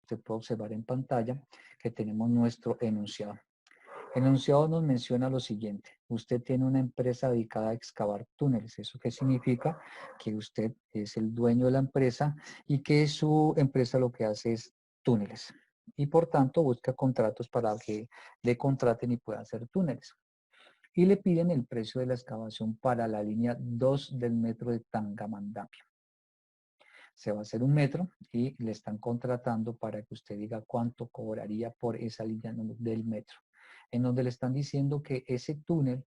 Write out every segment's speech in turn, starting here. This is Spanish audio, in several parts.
usted puede observar en pantalla que tenemos nuestro enunciado. El enunciado nos menciona lo siguiente: usted tiene una empresa dedicada a excavar túneles. ¿Eso qué significa? Que usted es el dueño de la empresa y que su empresa lo que hace es túneles. Y por tanto busca contratos para que le contraten y puedan hacer túneles. Y le piden el precio de la excavación para la línea 2 del metro de Tangamandapio. Se va a hacer un metro y le están contratando para que usted diga cuánto cobraría por esa línea del metro, en donde le están diciendo que ese túnel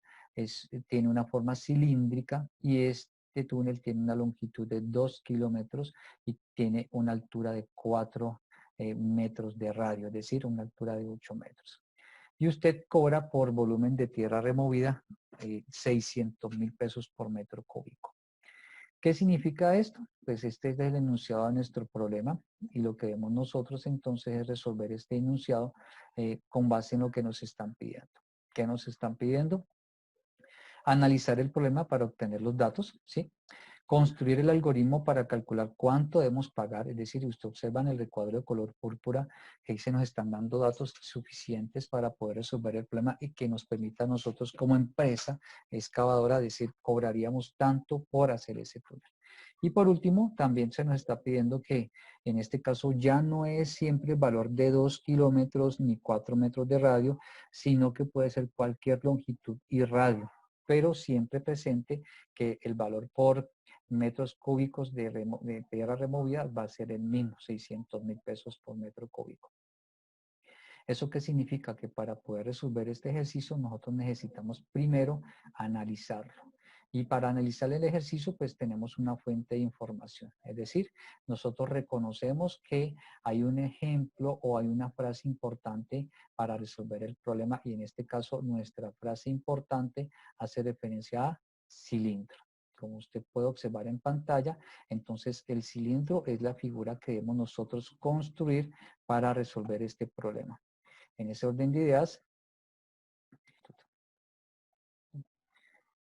tiene una forma cilíndrica y este túnel tiene una longitud de 2 kilómetros y tiene una altura de 4 metros de radio, es decir, una altura de 8 metros. Y usted cobra por volumen de tierra removida 600.000 pesos por metro cúbico. ¿Qué significa esto? Pues este es el enunciado de nuestro problema y lo que debemos nosotros entonces es resolver este enunciado con base en lo que nos están pidiendo. ¿Qué nos están pidiendo? Analizar el problema para obtener los datos, ¿sí? Construir el algoritmo para calcular cuánto debemos pagar, es decir, usted observa en el recuadro de color púrpura que ahí se nos están dando datos suficientes para poder resolver el problema y que nos permita a nosotros como empresa excavadora decir, cobraríamos tanto por hacer ese túnel. Y por último, también se nos está pidiendo que en este caso ya no es siempre el valor de 2 kilómetros ni 4 metros de radio, sino que puede ser cualquier longitud y radio, pero siempre presente que el valor por metros cúbicos de tierra removida va a ser el mismo, 600.000 pesos por metro cúbico. ¿Eso qué significa? Que para poder resolver este ejercicio nosotros necesitamos primero analizarlo. Y para analizar el ejercicio pues tenemos una fuente de información. Es decir, nosotros reconocemos que hay un ejemplo o hay una frase importante para resolver el problema y en este caso nuestra frase importante hace referencia a cilindro. Como usted puede observar en pantalla, entonces el cilindro es la figura que debemos nosotros construir para resolver este problema. En ese orden de ideas,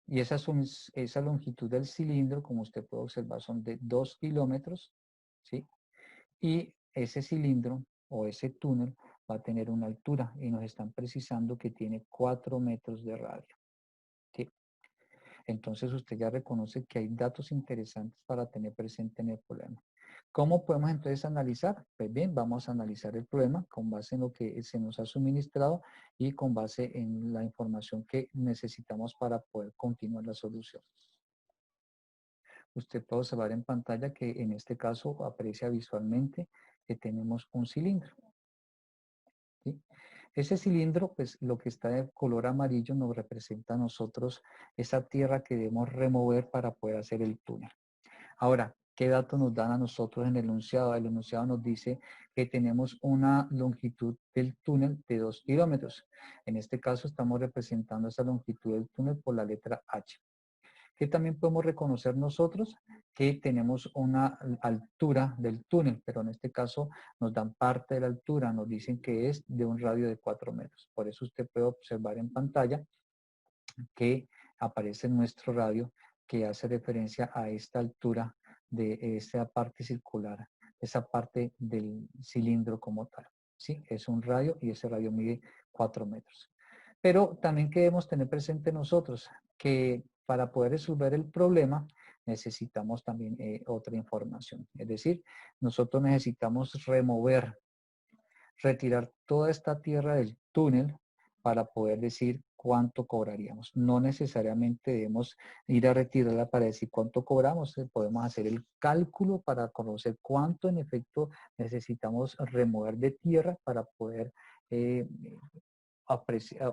y esa longitud del cilindro, como usted puede observar, son de 2 kilómetros, ¿sí? Y ese cilindro o ese túnel va a tener una altura y nos están precisando que tiene 4 metros de radio, ¿sí? Entonces usted ya reconoce que hay datos interesantes para tener presente en el problema. ¿Cómo podemos entonces analizar? Pues bien, vamos a analizar el problema con base en lo que se nos ha suministrado y con base en la información que necesitamos para poder continuar la solución. Usted puede observar en pantalla que en este caso aprecia visualmente que tenemos un cilindro, ¿sí? Ese cilindro, pues lo que está de color amarillo nos representa a nosotros esa tierra que debemos remover para poder hacer el túnel. Ahora, ¿qué datos nos dan a nosotros en el enunciado? El enunciado nos dice que tenemos una longitud del túnel de 2 kilómetros. En este caso estamos representando esa longitud del túnel por la letra H. ¿Qué también podemos reconocer nosotros? Que tenemos una altura del túnel, pero en este caso nos dan parte de la altura, nos dicen que es de un radio de 4 metros. Por eso usted puede observar en pantalla que aparece nuestro radio que hace referencia a esta altura de esta parte circular, esa parte del cilindro como tal. ¿Sí? Es un radio y ese radio mide 4 metros. Pero también queremos tener presente nosotros que para poder resolver el problema necesitamos también otra información. Es decir, nosotros necesitamos retirar toda esta tierra del túnel para poder decir cuánto cobraríamos. No necesariamente debemos ir a retirarla para decir cuánto cobramos. Podemos hacer el cálculo para conocer cuánto en efecto necesitamos remover de tierra para poder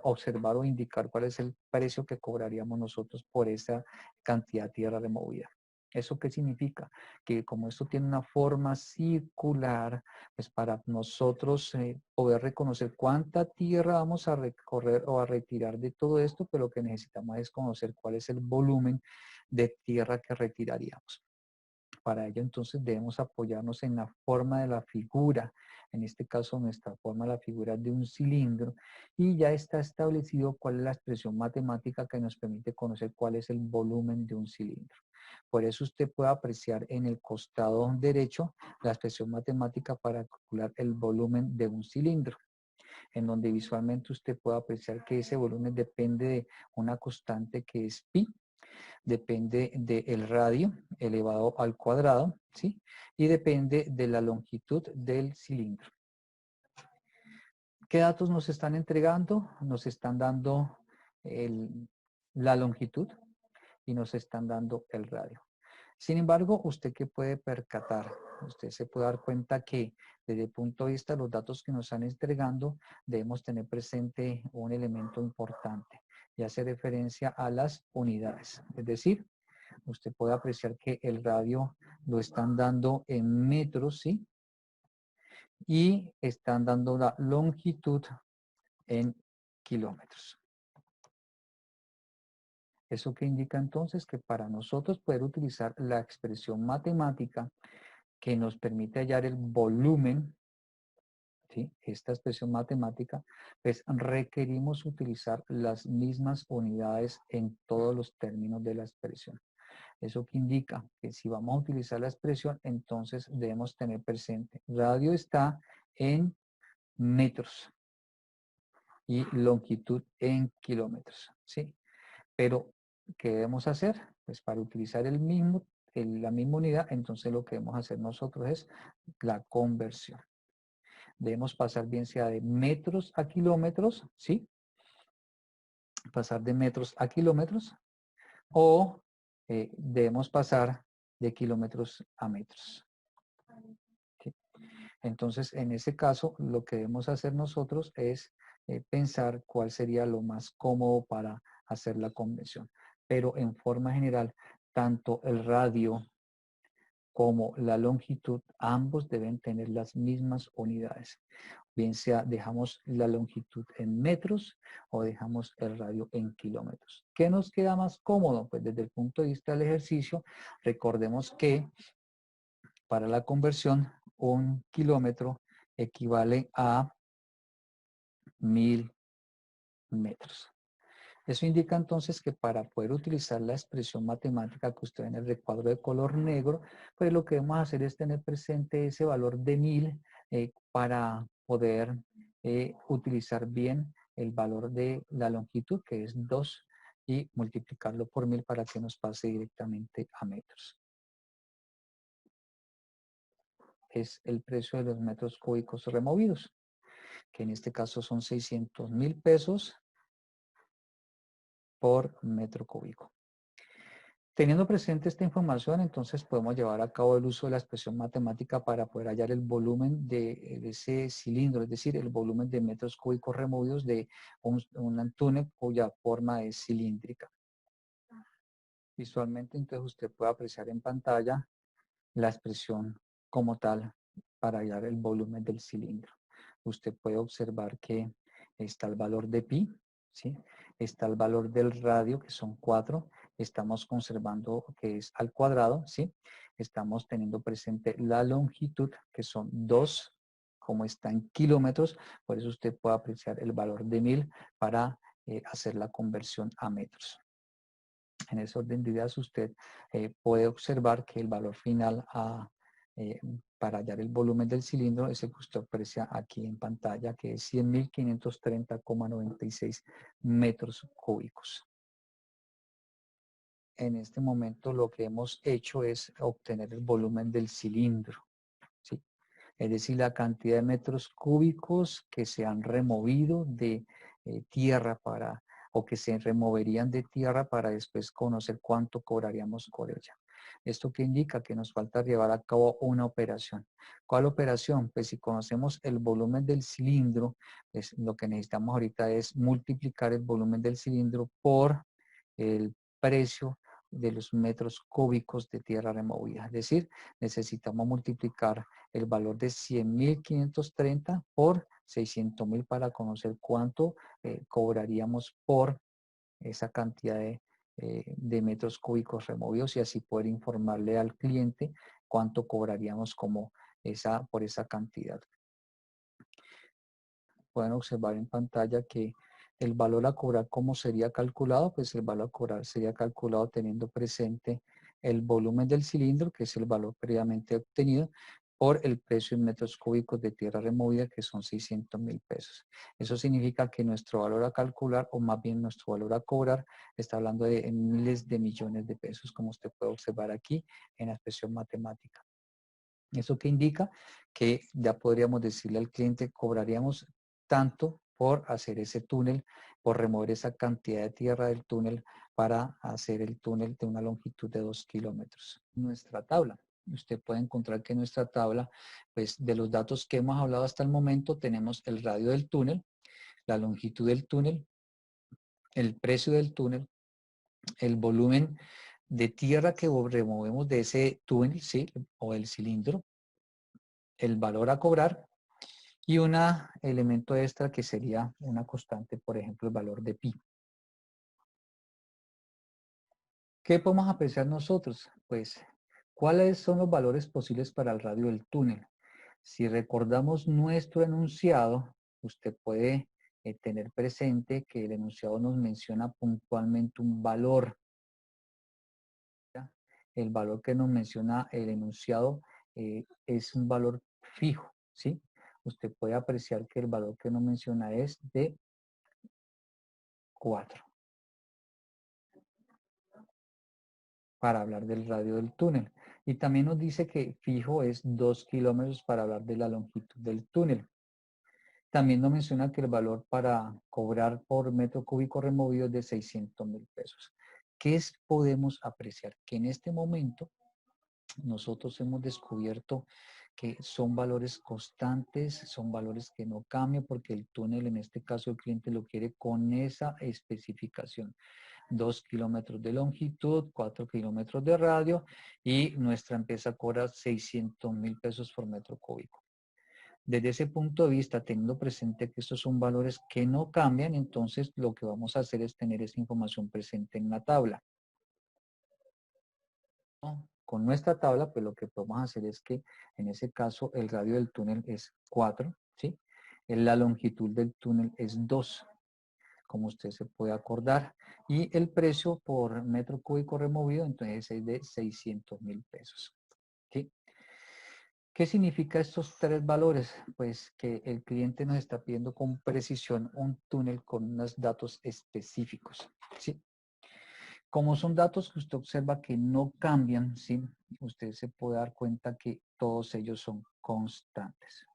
observar o indicar cuál es el precio que cobraríamos nosotros por esa cantidad de tierra removida. ¿Eso qué significa? Que como esto tiene una forma circular, pues para nosotros poder reconocer cuánta tierra vamos a recorrer o a retirar de todo esto, pero lo que necesitamos es conocer cuál es el volumen de tierra que retiraríamos. para ello entonces debemos apoyarnos en la forma de la figura. En este caso nuestra forma de la figura es de un cilindro y ya está establecido cuál es la expresión matemática que nos permite conocer cuál es el volumen de un cilindro. Por eso usted puede apreciar en el costado derecho la expresión matemática para calcular el volumen de un cilindro, en donde visualmente usted puede apreciar que ese volumen depende de una constante que es pi, depende del radio elevado al cuadrado, ¿sí? Y depende de la longitud del cilindro. ¿Qué datos nos están entregando? Nos están dando la longitud y nos están dando el radio. Sin embargo, ¿usted qué puede percatar? Usted se puede dar cuenta que desde el punto de vista de los datos que nos están entregando, debemos tener presente un elemento importante y hace referencia a las unidades. Es decir, usted puede apreciar que el radio lo están dando en metros, ¿sí? Y están dando la longitud en kilómetros. ¿Eso qué indica entonces? Que para nosotros poder utilizar la expresión matemática que nos permite hallar el volumen, ¿sí? Esta expresión matemática, pues requerimos utilizar las mismas unidades en todos los términos de la expresión. ¿Eso que indica? Que si vamos a utilizar la expresión, entonces debemos tener presente, radio está en metros y longitud en kilómetros, ¿sí? Pero, ¿qué debemos hacer? Pues para utilizar la misma unidad, entonces lo que debemos hacer nosotros es la conversión. Debemos pasar bien sea de metros a kilómetros, ¿sí? Pasar de metros a kilómetros o debemos pasar de kilómetros a metros. ¿Sí? Entonces, en ese caso, lo que debemos hacer nosotros es pensar cuál sería lo más cómodo para hacer la conversión. Pero en forma general, tanto el radio como la longitud, ambos deben tener las mismas unidades. Bien sea dejamos la longitud en metros o dejamos el radio en kilómetros. ¿Qué nos queda más cómodo? Pues desde el punto de vista del ejercicio, recordemos que para la conversión, 1 kilómetro equivale a 1000 metros. Eso indica entonces que para poder utilizar la expresión matemática que usted ve en el recuadro de color negro, pues lo que debemos hacer es tener presente ese valor de 1000 para poder utilizar bien el valor de la longitud, que es 2, y multiplicarlo por 1000 para que nos pase directamente a metros. Es el precio de los metros cúbicos removidos, que en este caso son 600.000 pesos por metro cúbico. Teniendo presente esta información, entonces podemos llevar a cabo el uso de la expresión matemática para poder hallar el volumen de ese cilindro, es decir, el volumen de metros cúbicos removidos de un túnel cuya forma es cilíndrica. Visualmente, entonces usted puede apreciar en pantalla la expresión como tal para hallar el volumen del cilindro. Usted puede observar que está el valor de pi, ¿sí? Está el valor del radio, que son 4. Estamos conservando que es al cuadrado, ¿sí? Estamos teniendo presente la longitud, que son 2, como está en kilómetros. Por eso usted puede apreciar el valor de 1000 para hacer la conversión a metros. En ese orden de ideas usted puede observar que el valor final para hallar el volumen del cilindro es el que usted aprecia aquí en pantalla, que es 100.530,96 metros cúbicos. En este momento lo que hemos hecho es obtener el volumen del cilindro, ¿sí? Es decir, la cantidad de metros cúbicos que se han removido de tierra o que se removerían de tierra para después conocer cuánto cobraríamos por ella. ¿Esto qué indica? Que nos falta llevar a cabo una operación. ¿Cuál operación? Pues si conocemos el volumen del cilindro, pues lo que necesitamos ahorita es multiplicar el volumen del cilindro por el precio de los metros cúbicos de tierra removida. Es decir, necesitamos multiplicar el valor de 100.530 por 600.000 para conocer cuánto cobraríamos por esa cantidad de metros cúbicos removidos y así poder informarle al cliente cuánto cobraríamos como por esa cantidad. Pueden observar en pantalla que el valor a cobrar, ¿cómo sería calculado? Pues el valor a cobrar sería calculado teniendo presente el volumen del cilindro, que es el valor previamente obtenido, por el precio en metros cúbicos de tierra removida, que son 600.000 pesos. Eso significa que nuestro valor a calcular, o más bien nuestro valor a cobrar, está hablando de miles de millones de pesos, como usted puede observar aquí en la expresión matemática. ¿Eso qué indica? Que ya podríamos decirle al cliente, cobraríamos tanto por hacer ese túnel, por remover esa cantidad de tierra del túnel para hacer el túnel de una longitud de 2 kilómetros. Nuestra tabla. Usted puede encontrar que en nuestra tabla, pues de los datos que hemos hablado hasta el momento, tenemos el radio del túnel, la longitud del túnel, el precio del túnel, el volumen de tierra que removemos de ese túnel, ¿sí? O el cilindro, el valor a cobrar y un elemento extra que sería una constante, por ejemplo, el valor de pi. ¿Qué podemos apreciar nosotros? Pues, ¿cuáles son los valores posibles para el radio del túnel? Si recordamos nuestro enunciado, usted puede tener presente que el enunciado nos menciona puntualmente un valor. El valor que nos menciona el enunciado es un valor fijo, ¿sí? Usted puede apreciar que el valor que nos menciona es de 4 para hablar del radio del túnel. Y también nos dice que fijo es 2 kilómetros para hablar de la longitud del túnel. También nos menciona que el valor para cobrar por metro cúbico removido es de 600.000 pesos. ¿Qué podemos apreciar? Que en este momento nosotros hemos descubierto que son valores constantes, son valores que no cambian porque el túnel, en este caso el cliente lo quiere con esa especificación. 2 kilómetros de longitud, 4 kilómetros de radio y nuestra empresa cobra 600.000 pesos por metro cúbico. Desde ese punto de vista, teniendo presente que estos son valores que no cambian, entonces lo que vamos a hacer es tener esa información presente en la tabla. Con nuestra tabla, pues lo que podemos hacer es que en ese caso el radio del túnel es 4, ¿sí? La longitud del túnel es 2, como usted se puede acordar. Y el precio por metro cúbico removido, entonces es de 600.000 pesos. ¿Sí? ¿Qué significa estos tres valores? Pues que el cliente nos está pidiendo con precisión un túnel con unos datos específicos. ¿Sí? Como son datos que usted observa que no cambian, ¿sí? Usted se puede dar cuenta que todos ellos son constantes.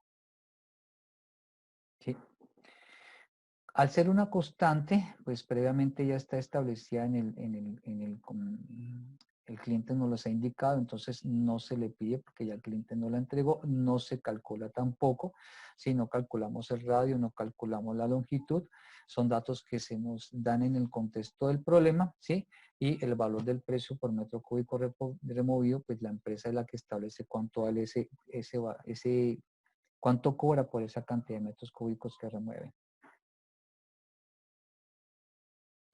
¿Sí? Al ser una constante, pues previamente ya está establecida el cliente nos los ha indicado, entonces no se le pide porque ya el cliente no la entregó, no se calcula tampoco, si no calculamos el radio, no calculamos la longitud, son datos que se nos dan en el contexto del problema, ¿sí? Y el valor del precio por metro cúbico removido, pues la empresa es la que establece cuánto vale cuánto cobra por esa cantidad de metros cúbicos que remueve.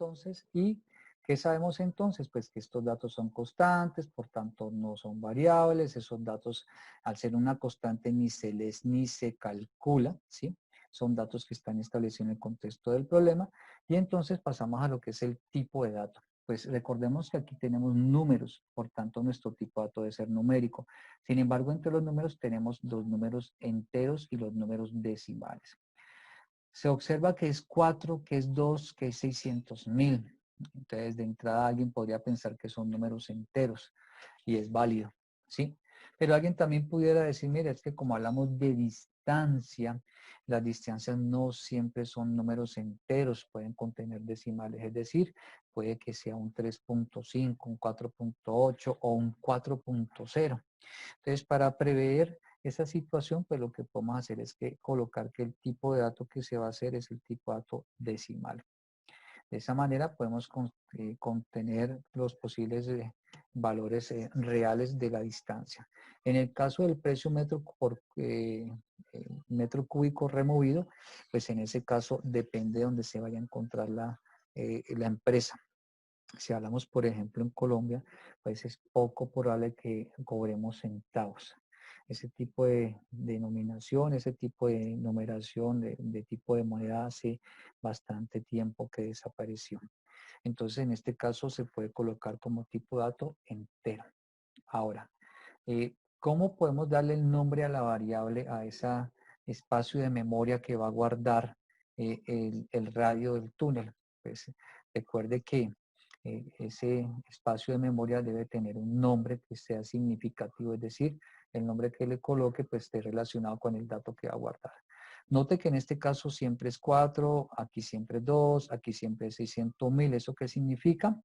Entonces, ¿y qué sabemos entonces? Pues que estos datos son constantes, por tanto no son variables, esos datos al ser una constante ni se les ni se calcula, ¿sí? Son datos que están establecidos en el contexto del problema y entonces pasamos a lo que es el tipo de dato. Pues recordemos que aquí tenemos números, por tanto nuestro tipo de dato debe ser numérico. Sin embargo, entre los números tenemos los números enteros y los números decimales. Se observa que es 4, que es 2, que es 600.000. Entonces, de entrada alguien podría pensar que son números enteros y es válido, ¿sí? Pero alguien también pudiera decir, mira, es que como hablamos de distancia, las distancias no siempre son números enteros, pueden contener decimales, es decir, puede que sea un 3.5, un 4.8 o un 4.0. Entonces, para prever esa situación, pues lo que podemos hacer es que colocar que el tipo de dato que se va a hacer es el tipo de dato decimal. De esa manera podemos contener los posibles valores reales de la distancia. En el caso del precio metro cúbico removido, pues en ese caso depende de donde se vaya a encontrar la empresa. Si hablamos, por ejemplo, en Colombia, pues es poco probable que cobremos centavos. Ese tipo de denominación, ese tipo de numeración, de tipo de moneda hace bastante tiempo que desapareció. Entonces, en este caso se puede colocar como tipo de dato entero. Ahora, ¿cómo podemos darle el nombre a la variable, a ese espacio de memoria que va a guardar el radio del túnel? Pues recuerde que ese espacio de memoria debe tener un nombre que sea significativo, es decir, el nombre que le coloque pues esté relacionado con el dato que va a guardar. Note que en este caso siempre es 4, aquí siempre es 2, aquí siempre es 600.000. ¿Eso qué significa?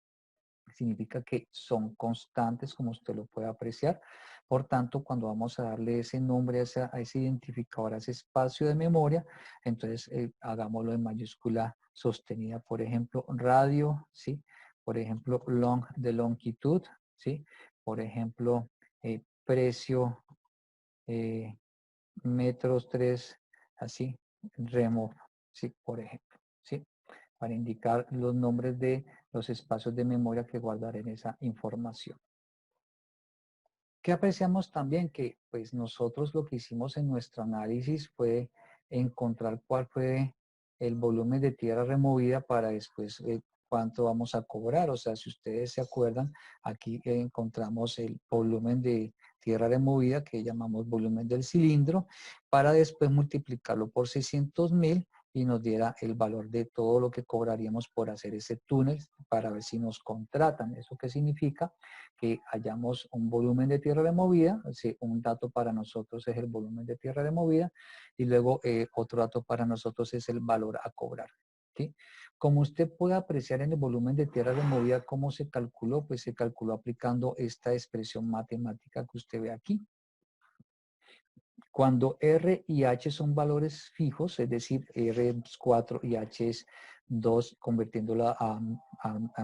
Significa que son constantes, como usted lo puede apreciar. Por tanto, cuando vamos a darle ese nombre a ese identificador, a ese espacio de memoria, entonces hagámoslo en mayúscula sostenida. Por ejemplo, radio, ¿sí? Por ejemplo, long de longitud, ¿sí? Por ejemplo, precio, metros 3, así, remove, ¿sí? Por ejemplo, ¿sí? Para indicar los nombres de los espacios de memoria que guardaré en esa información. ¿Qué apreciamos también? Que pues nosotros lo que hicimos en nuestro análisis fue encontrar cuál fue el volumen de tierra removida para después cuánto vamos a cobrar. O sea, si ustedes se acuerdan, aquí encontramos el volumen de tierra removida que llamamos volumen del cilindro para después multiplicarlo por 600.000 y nos diera el valor de todo lo que cobraríamos por hacer ese túnel para ver si nos contratan. ¿Eso qué significa? Que hayamos un volumen de tierra removida, un dato para nosotros es el volumen de tierra removida y luego otro dato para nosotros es el valor a cobrar. ¿Sí? Como usted puede apreciar en el volumen de tierra removida, ¿cómo se calculó? Pues se calculó aplicando esta expresión matemática que usted ve aquí. Cuando R y H son valores fijos, es decir, R es 4 y H es 2, convirtiéndola a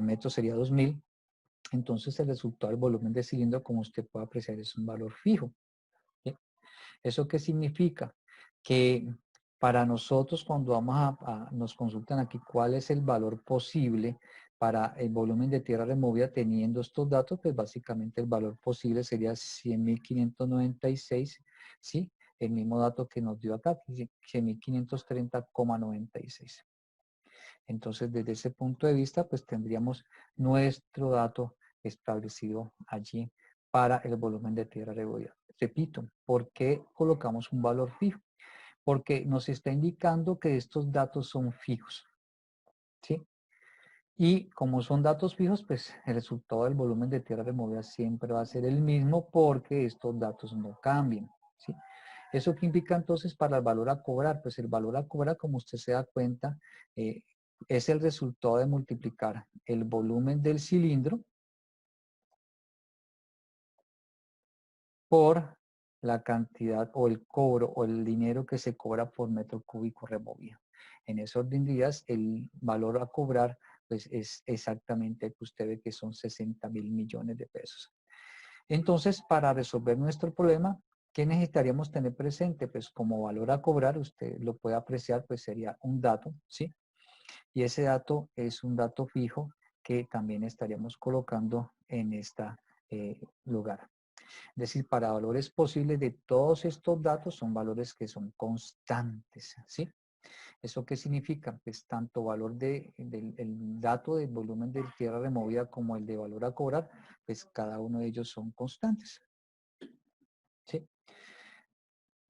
metros sería 2000, entonces el resultado del volumen de cilindro, como usted puede apreciar, es un valor fijo. ¿Sí? ¿Eso qué significa? Que para nosotros cuando nos consultan aquí cuál es el valor posible para el volumen de tierra removida teniendo estos datos, pues básicamente el valor posible sería 100.596, ¿sí? El mismo dato que nos dio acá, 100.530,96. Entonces, desde ese punto de vista, pues tendríamos nuestro dato establecido allí para el volumen de tierra removida. Repito, ¿por qué colocamos un valor fijo? Porque nos está indicando que estos datos son fijos, ¿sí? Y como son datos fijos, pues el resultado del volumen de tierra removida siempre va a ser el mismo porque estos datos no cambian, ¿sí? ¿Eso qué implica entonces para el valor a cobrar? Pues el valor a cobrar, como usted se da cuenta, eh, es el resultado de multiplicar el volumen del cilindro por la cantidad o el cobro o el dinero que se cobra por metro cúbico removido. En ese orden de días, el valor a cobrar pues es exactamente el que usted ve que son 60.000 millones de pesos. Entonces, para resolver nuestro problema, ¿qué necesitaríamos tener presente? Pues como valor a cobrar, usted lo puede apreciar, pues sería un dato, ¿sí? Y ese dato es un dato fijo que también estaríamos colocando en este lugar. Es decir, para valores posibles de todos estos datos son valores que son constantes, ¿sí? ¿Eso qué significa? Pues tanto valor del dato del volumen de tierra removida como el de valor a cobrar, pues cada uno de ellos son constantes, ¿sí?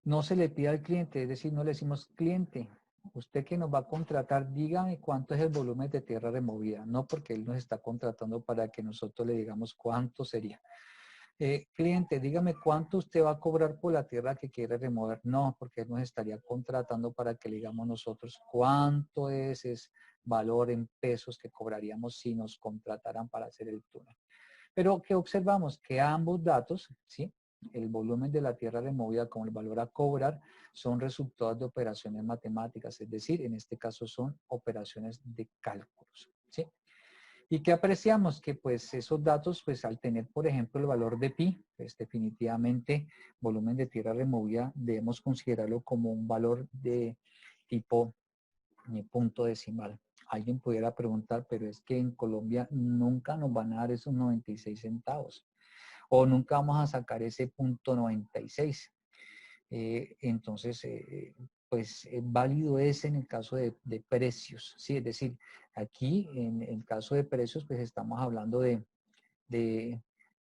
No se le pide al cliente, es decir, no le decimos, cliente, usted que nos va a contratar, dígame cuánto es el volumen de tierra removida. No, porque él nos está contratando para que nosotros le digamos cuánto sería. Cliente, dígame cuánto usted va a cobrar por la tierra que quiere remover. No, porque él nos estaría contratando para que le digamos nosotros cuánto es ese valor en pesos que cobraríamos si nos contrataran para hacer el túnel. Pero ¿qué observamos? Que ambos datos, ¿sí? El volumen de la tierra removida como el valor a cobrar son resultados de operaciones matemáticas, es decir, en este caso son operaciones de cálculos, ¿sí? ¿Y qué apreciamos? Que pues esos datos, pues al tener, por ejemplo, el valor de pi, pues definitivamente volumen de tierra removida debemos considerarlo como un valor de tipo punto decimal. alguien pudiera preguntar, pero es que en Colombia nunca nos van a dar esos 96 centavos o nunca vamos a sacar ese punto 96. Entonces, pues válido es en el caso de precios, ¿sí? Es decir, aquí en el caso de precios, pues estamos hablando de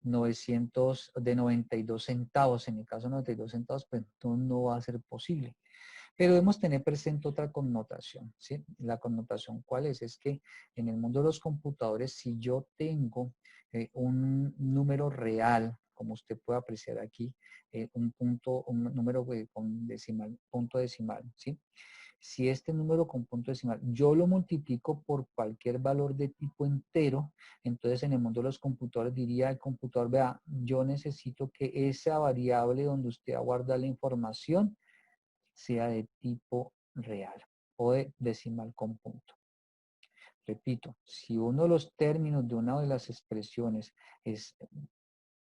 92 centavos. En el caso de 92 centavos, pues no va a ser posible. Pero debemos tener presente otra connotación, ¿sí? La connotación, ¿cuál es? Es que en el mundo de los computadores, si yo tengo un número real, como usted puede apreciar aquí, un número con decimal, punto decimal, ¿sí? Si este número con punto decimal yo lo multiplico por cualquier valor de tipo entero, entonces en el mundo de los computadores diría el computador, vea, yo necesito que esa variable donde usted guarda la información sea de tipo real o de decimal con punto. Repito, si uno de los términos de una de las expresiones es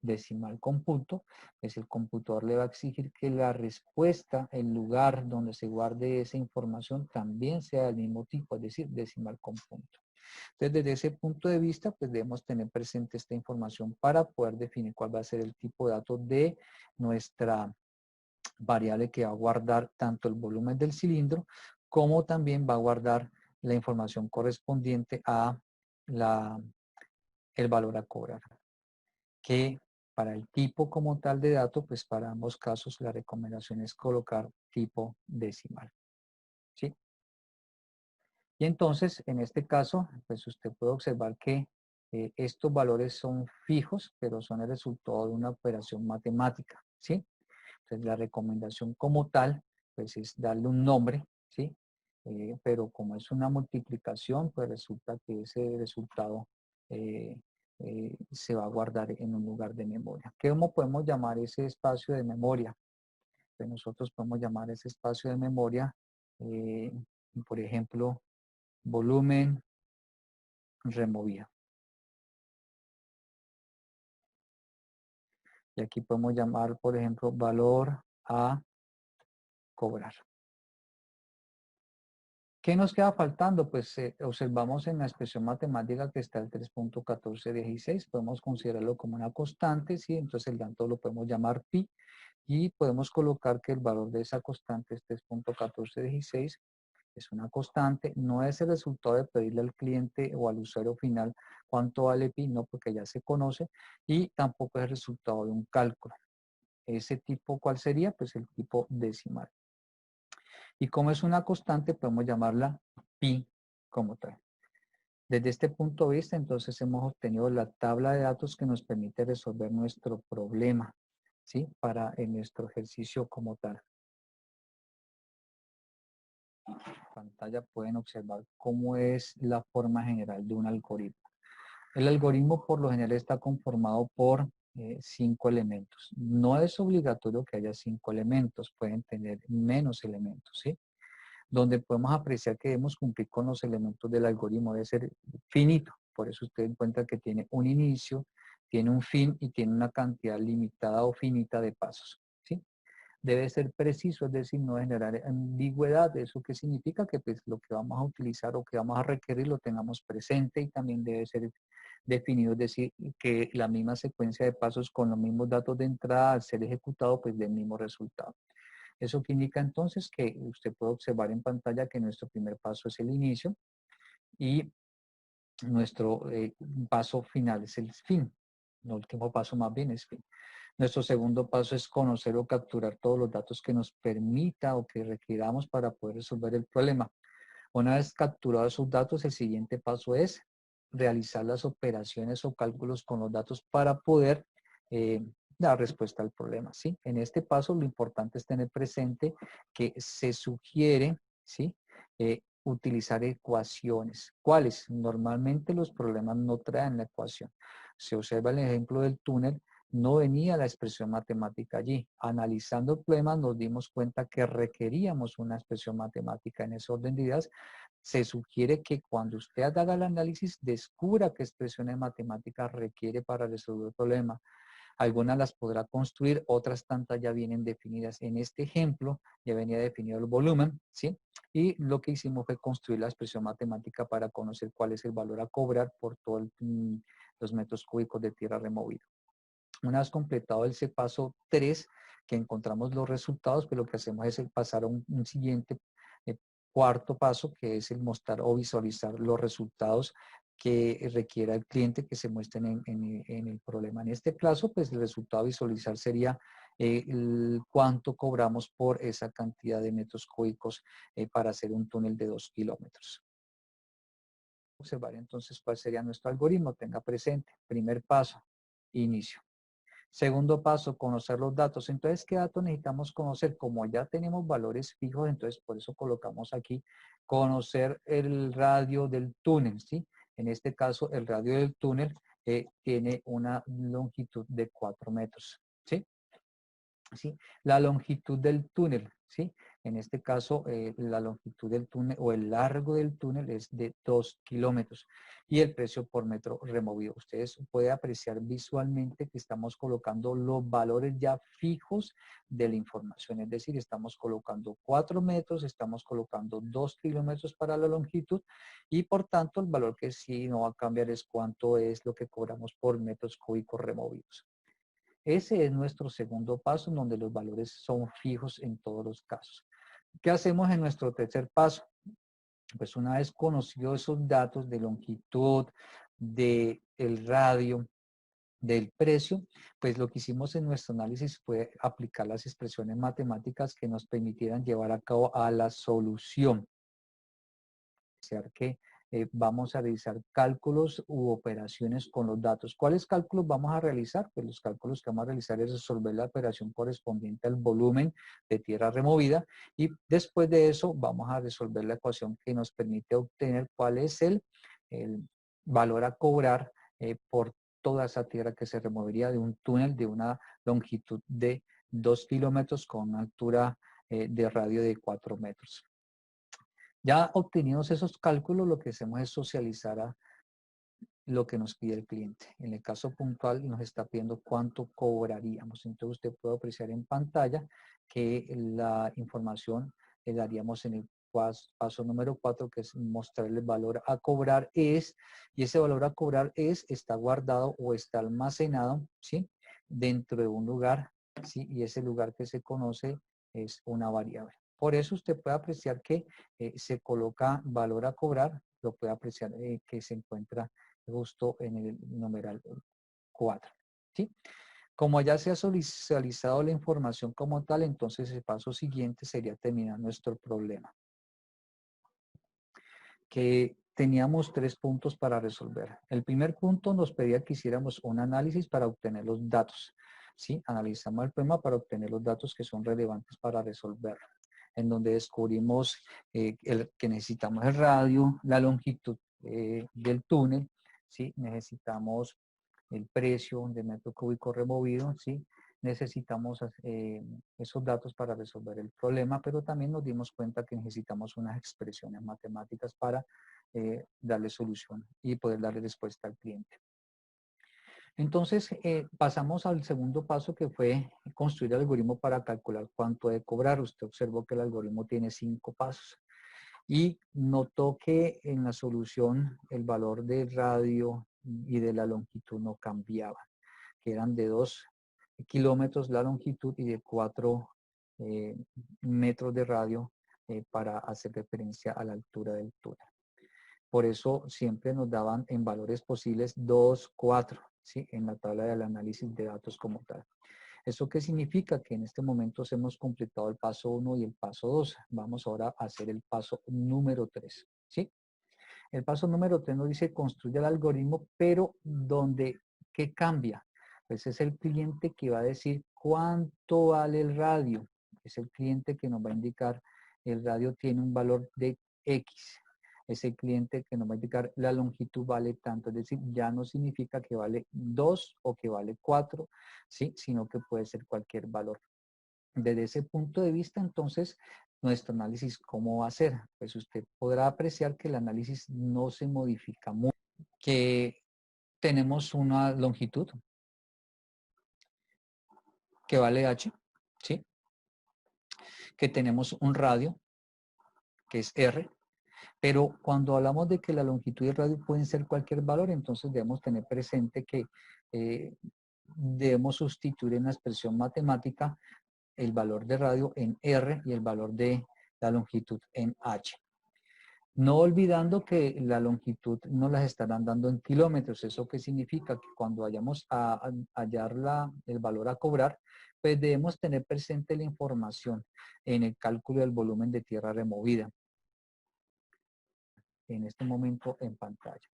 decimal con punto, pues el computador le va a exigir que la respuesta, el lugar donde se guarde esa información también sea del mismo tipo, es decir, decimal con punto. Entonces, desde ese punto de vista, pues debemos tener presente esta información para poder definir cuál va a ser el tipo de datos de nuestra variable que va a guardar tanto el volumen del cilindro como también va a guardar la información correspondiente a el valor a cobrar. Que para el tipo como tal de dato, pues para ambos casos la recomendación es colocar tipo decimal. ¿Sí? Y entonces, en este caso, pues usted puede observar que estos valores son fijos, pero son el resultado de una operación matemática. ¿Sí? Entonces, la recomendación como tal, pues es darle un nombre, ¿sí? Pero como es una multiplicación, pues resulta que ese resultado eh, se va a guardar en un lugar de memoria. ¿Cómo podemos llamar ese espacio de memoria? Pues nosotros podemos llamar ese espacio de memoria, eh, por ejemplo, volumen removido. Y aquí podemos llamar, por ejemplo, valor a cobrar. ¿Qué nos queda faltando? Pues observamos en la expresión matemática que está el 3.1416, podemos considerarlo como una constante, ¿sí? Entonces el dato lo podemos llamar pi y podemos colocar que el valor de esa constante es 3.1416, es una constante, no es el resultado de pedirle al cliente o al usuario final cuánto vale pi, no, porque ya se conoce, y tampoco es el resultado de un cálculo. Ese tipo, ¿cuál sería? Pues el tipo decimal. Y como es una constante, podemos llamarla pi como tal. Desde este punto de vista, entonces hemos obtenido la tabla de datos que nos permite resolver nuestro problema, ¿sí? Para en nuestro ejercicio como tal. En pantalla pueden observar cómo es la forma general de un algoritmo. El algoritmo por lo general está conformado por 5 elementos. No es obligatorio que haya 5 elementos, pueden tener menos elementos, ¿sí? Donde podemos apreciar que debemos cumplir con los elementos del algoritmo, debe ser finito. Por eso usted encuentra que tiene un inicio, tiene un fin y tiene una cantidad limitada o finita de pasos. ¿Sí? Debe ser preciso, es decir, no generar ambigüedad. ¿Eso qué significa? Que pues, lo que vamos a utilizar o que vamos a requerir lo tengamos presente y también debe ser definido, es decir, que la misma secuencia de pasos con los mismos datos de entrada al ser ejecutado, pues del mismo resultado. Eso que indica entonces que usted puede observar en pantalla que nuestro primer paso es el inicio y nuestro paso final es el fin. El último paso más bien es fin. Nuestro segundo paso es conocer o capturar todos los datos que nos permita o que requiramos para poder resolver el problema. Una vez capturados esos datos, el siguiente paso es realizar las operaciones o cálculos con los datos para poder dar respuesta al problema. ¿Sí? En este paso lo importante es tener presente que se sugiere, ¿sí? Utilizar ecuaciones. ¿Cuáles? Normalmente los problemas no traen la ecuación. Se observa el ejemplo del túnel, no venía la expresión matemática allí. Analizando el problema nos dimos cuenta que requeríamos una expresión matemática en ese orden de ideas. Se sugiere que cuando usted haga el análisis descubra qué expresiones matemáticas requiere para resolver el problema. Algunas las podrá construir, otras tantas ya vienen definidas. En este ejemplo ya venía definido el volumen, ¿sí? y lo que hicimos fue construir la expresión matemática para conocer cuál es el valor a cobrar por todos los metros cúbicos de tierra removida. Una vez completado ese paso 3, que encontramos los resultados, pues lo que hacemos es pasar a un siguiente cuarto paso, que es el mostrar o visualizar los resultados que requiera el cliente que se muestren en el problema. En este caso, pues el resultado a visualizar sería cuánto cobramos por esa cantidad de metros cúbicos para hacer un túnel de 2 kilómetros. Observar entonces cuál sería nuestro algoritmo. Tenga presente, primer paso, inicio. Segundo paso, conocer los datos. Entonces, ¿qué datos necesitamos conocer? Como ya tenemos valores fijos, entonces por eso colocamos aquí conocer el radio del túnel, ¿sí? En este caso, el radio del túnel tiene una longitud de 4 metros, ¿sí? ¿Sí? La longitud del túnel, ¿sí? En este caso, la longitud del túnel o el largo del túnel es de 2 kilómetros y el precio por metro removido. Ustedes pueden apreciar visualmente que estamos colocando los valores ya fijos de la información, es decir, estamos colocando 4 metros, estamos colocando 2 kilómetros para la longitud y por tanto el valor que sí no va a cambiar es cuánto es lo que cobramos por metros cúbicos removidos. Ese es nuestro segundo paso, en donde los valores son fijos en todos los casos. ¿Qué hacemos en nuestro tercer paso? Pues una vez conocidos esos datos de longitud, del radio, del precio, pues lo que hicimos en nuestro análisis fue aplicar las expresiones matemáticas que nos permitieran llevar a cabo a la solución. Que vamos a realizar cálculos u operaciones con los datos. ¿Cuáles cálculos vamos a realizar? Pues los cálculos que vamos a realizar es resolver la operación correspondiente al volumen de tierra removida y después de eso vamos a resolver la ecuación que nos permite obtener cuál es el valor a cobrar por toda esa tierra que se removería de un túnel de una longitud de 2 kilómetros con una altura de radio de 4 metros. Ya obtenidos esos cálculos, lo que hacemos es socializar a lo que nos pide el cliente. En el caso puntual nos está pidiendo cuánto cobraríamos. Entonces usted puede apreciar en pantalla que la información le daríamos en el paso número 4, que es mostrarle el valor a cobrar y ese valor a cobrar está guardado o está almacenado, ¿sí? Dentro de un lugar, ¿sí? Y ese lugar que se conoce es una variable. Por eso usted puede apreciar que se coloca valor a cobrar, lo puede apreciar que se encuentra justo en el numeral 4. ¿Sí? Como ya se ha socializado la información como tal, entonces el paso siguiente sería terminar nuestro problema. Que teníamos 3 puntos para resolver. El primer punto nos pedía que hiciéramos un análisis para obtener los datos. ¿Sí? Analizamos el problema para obtener los datos que son relevantes para resolverlo, en donde descubrimos que necesitamos el radio, la longitud del túnel, ¿sí? Necesitamos el precio de metro cúbico removido, ¿sí? Necesitamos esos datos para resolver el problema, pero también nos dimos cuenta que necesitamos unas expresiones matemáticas para darle solución y poder darle respuesta al cliente. Entonces, pasamos al segundo paso, que fue construir el algoritmo para calcular cuánto debe cobrar. Usted observó que el algoritmo tiene 5 pasos y notó que en la solución el valor del radio y de la longitud no cambiaba, que eran de 2 kilómetros la longitud y de 4 metros de radio para hacer referencia a la altura del túnel. Por eso siempre nos daban en valores posibles 2, 4, ¿sí? En la tabla del análisis de datos como tal. ¿Eso qué significa? Que en este momento hemos completado el paso 1 y el paso 2. Vamos ahora a hacer el paso número 3, ¿sí? El paso número 3 nos dice construye el algoritmo, pero ¿qué cambia? Pues es el cliente que va a decir cuánto vale el radio. Es el cliente que nos va a indicar el radio tiene un valor de X. Es el cliente que nos va a indicar la longitud vale tanto. Es decir, ya no significa que vale 2 o que vale 4, ¿sí? Sino que puede ser cualquier valor. Desde ese punto de vista, entonces, nuestro análisis, ¿cómo va a ser? Pues usted podrá apreciar que el análisis no se modifica mucho, que tenemos una longitud que vale h, ¿sí? Que tenemos un radio que es R, pero cuando hablamos de que la longitud y el radio pueden ser cualquier valor, entonces debemos tener presente que debemos sustituir en la expresión matemática el valor de radio en R y el valor de la longitud en H. No olvidando que la longitud nos las estarán dando en kilómetros. ¿Eso qué significa? Que cuando vayamos a hallar el valor a cobrar, pues debemos tener presente la información en el cálculo del volumen de tierra removida. En este momento en pantalla.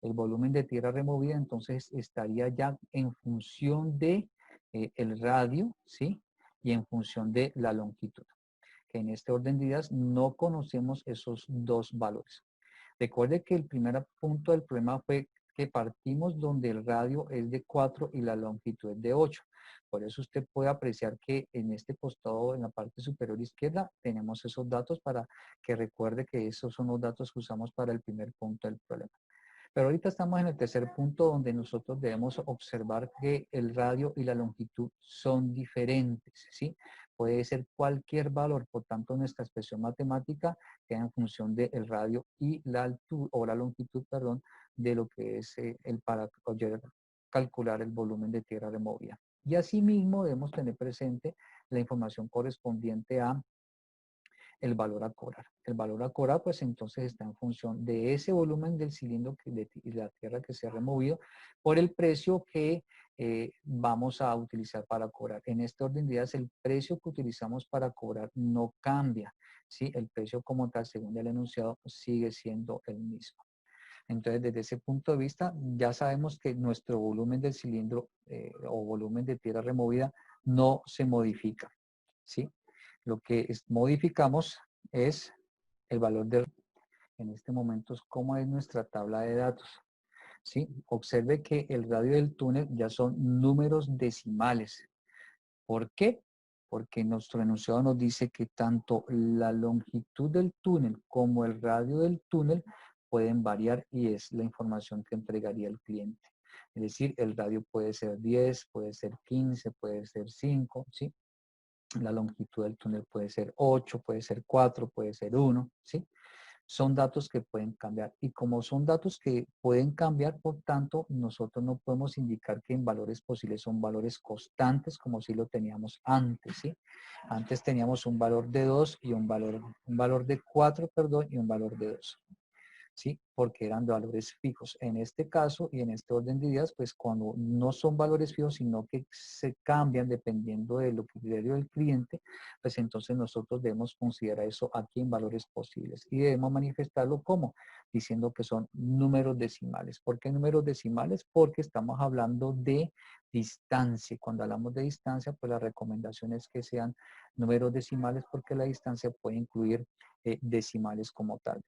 El volumen de tierra removida entonces estaría ya en función de el radio, ¿sí? Y en función de la longitud. Que en este orden de ideas no conocemos esos dos valores. Recuerde que el primer punto del problema fue que partimos donde el radio es de 4 y la longitud es de 8. Por eso usted puede apreciar que en este costado, en la parte superior izquierda, tenemos esos datos para que recuerde que esos son los datos que usamos para el primer punto del problema. Pero ahorita estamos en el tercer punto donde nosotros debemos observar que el radio y la longitud son diferentes, ¿sí? Puede ser cualquier valor, por tanto nuestra expresión matemática queda en función del radio y la altura, o la longitud, perdón, de lo que es el para calcular el volumen de tierra removida. Y asimismo debemos tener presente la información correspondiente a el valor a cobrar. El valor a cobrar, pues entonces está en función de ese volumen del cilindro de la tierra que se ha removido por el precio que vamos a utilizar para cobrar. En este orden de ideas, el precio que utilizamos para cobrar no cambia, ¿sí? El precio como tal, según el enunciado, sigue siendo el mismo. Entonces, desde ese punto de vista, ya sabemos que nuestro volumen del cilindro o volumen de tierra removida no se modifica, ¿sí? Lo que modificamos es el valor de en este momento es cómo es nuestra tabla de datos. ¿Sí? Observe que el radio del túnel ya son números decimales. ¿Por qué? Porque nuestro enunciado nos dice que tanto la longitud del túnel como el radio del túnel pueden variar y es la información que entregaría el cliente. Es decir, el radio puede ser 10, puede ser 15, puede ser 5, ¿sí? La longitud del túnel puede ser 8, puede ser 4, puede ser 1, ¿sí? Son datos que pueden cambiar. Y como son datos que pueden cambiar, por tanto, nosotros no podemos indicar que en valores posibles son valores constantes como si lo teníamos antes, ¿sí? Antes teníamos un valor de 2 y un valor de 4, perdón, y un valor de 2. ¿Sí? Porque eran valores fijos. En este caso y en este orden de ideas, pues cuando no son valores fijos, sino que se cambian dependiendo de lo que criterio del cliente, pues entonces nosotros debemos considerar eso aquí en valores posibles y debemos manifestarlo como diciendo que son números decimales. ¿Por qué números decimales? Porque estamos hablando de distancia. Cuando hablamos de distancia, pues la recomendación es que sean números decimales porque la distancia puede incluir decimales como tal.